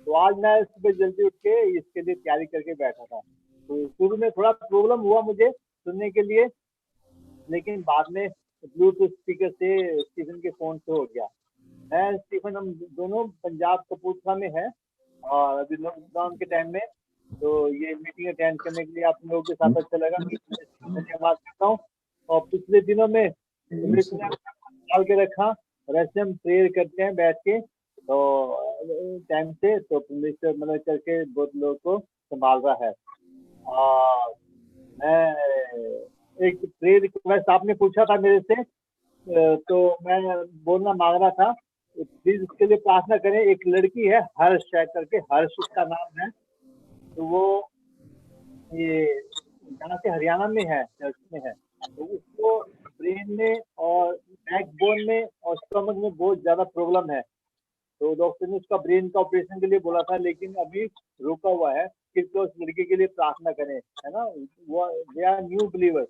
तो आज मैं सुबह जल्दी उठ के इसके लिए तैयारी करके बैठा था. तो शुरू में थोड़ा प्रॉब्लम हुआ मुझे सुनने के लिए, लेकिन बाद में ब्लूटूथ स्पीकर से स्टीफन के फोन से हो गया. मैं स्टीफन हम दोनों पंजाब कपूरथला में है और अभी लॉकडाउन के टाइम में तो ये मीटिंग अटेंड करने के लिए आप लोगों के साथ अच्छा लगा. धन्यवाद करता हूँ. और पिछले दिनों में डाल के रखा और ऐसे हम प्रेयर करते हैं बैठ के तो टाइम से, तो परमेश्वर मदद करके बहुत लोगों को संभाल रहा है. और मैं एक प्रेयर रिक्वेस्ट आपने पूछा था मेरे से, तो मैं बोलना मांग रहा था, प्लीज उसके लिए प्रार्थना करें। एक लड़की है हर्ष शायद करके, हर्ष उसका नाम है, तो वो ये यहाँ से हरियाणा में है, चर्च में है, तो उसको ब्रेन में और बैकबोन में और स्टमक में बहुत ज्यादा प्रॉब्लम है। तो डॉक्टर ने उसका ब्रेन का ऑपरेशन के लिए बोला था, लेकिन अभी रुका हुआ है। कृपया उस लड़के के लिए प्रार्थना करें, है ना, वो दे आर न्यू बिलीवर।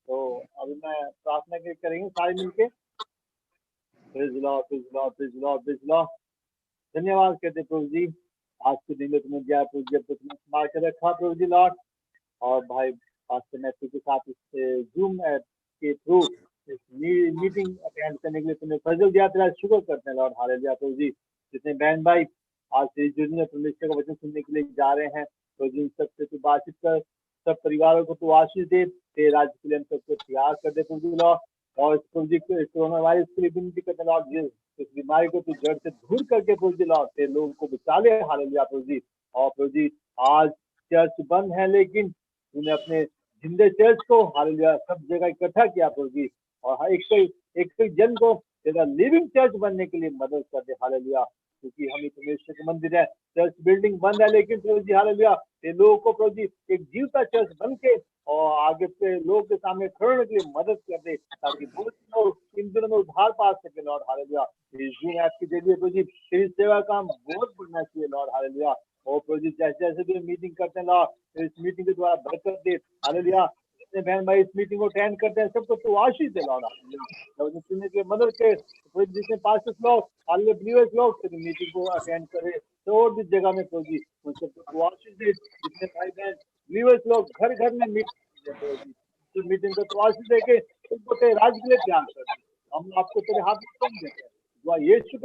तो अभी मैं प्रार्थना करेंगे सारे मिलके। Praise Lord, praise Lord, praise Lord, praise Lord. धन्यवाद कहते प्रभु जी, आज के दिन में तुम्हें दिया प्रभु जी, अब तक तुम्हें संभाल के रखा प्रभु जी लॉर्ड। और भाई पास्टर मैथ्यू के साथ इस जूम ऐप के थ्रू इस मीटिंग अटेंड करने के लिए तुमने फजल दिया, तेरा शुक्र करते हैं लॉर्ड। हालेलुया प्रभु जी। जितने बहन भाई आज से जुड़ने में परमेश्वर का वचन सुनने के लिए जा रहे हैं, प्रभु जी सबसे तू बातचीत कर, सब परिवारों को तू आशीष दे, तेरे राज्य के लिए हम सबको तैयार कर दे प्रभु जी लॉर्ड। और प्रभु जी कोरोना वायरस के लिए विनती करते हैं लॉर्ड जी, इस बीमारी को तू जड़ से दूर करके प्रभु जी लॉर्ड तेरे लोगों को बचा ले। हालेलुया प्रभु जी। और प्रभु जी आज चर्च बंद है, लेकिन तूने अपने जिंदे चर्च को हालेलुया सब जगह इकट्ठा किया प्रभु जी, और एक जन को तेरा लिविंग चर्च बनने के लिए मदद कर दे। हालेलुया, क्योंकि हम परमेश्वर का मंदिर है, चर्च बिल्डिंग बंद है, लेकिन प्रभु जी हालेलुया ये लोगों को प्रभु जी एक जीवता चर्च बन के और आगे पे लोगों के सामने खड़े होने के लिए मदद कर दे, ताकि बहुत लोग इन दिनों में उद्धार पा सके लॉर्ड। हालेलुया, इस जूम ऐप के जरिए प्रभु जी तेरी सेवा का काम बहुत बढ़ना चाहिए लॉर्ड। हालेलुया। और प्रभु जी जैसे जैसे भी मीटिंग करते हैं लॉर्ड, इस मीटिंग के द्वारा बरकत दे। हालेलुया, जितने बहन भाई इस मीटिंग को अटेंड करते हैं सबको तो आशीष दे लॉर्ड। हालेलुया, सुनने के लिए मदद करे। प्रभु जी जितने पास्टर्स लोग, हालेलुया बिलीवर्स लोग तेरी मीटिंग को अटेंड करे, तो और भी जगह में प्रभु जी उन सबको तो आशीष दे। जितने भाई बहन बिलीवर्स लोग घर घर में मीटिंग मीटिंग को तो आशीष दे के उनको तेरे राज्य के लिए तैयार कर दे। हम आपको तेरे हाथ में सौंप देते हैं। दुआ यीशु के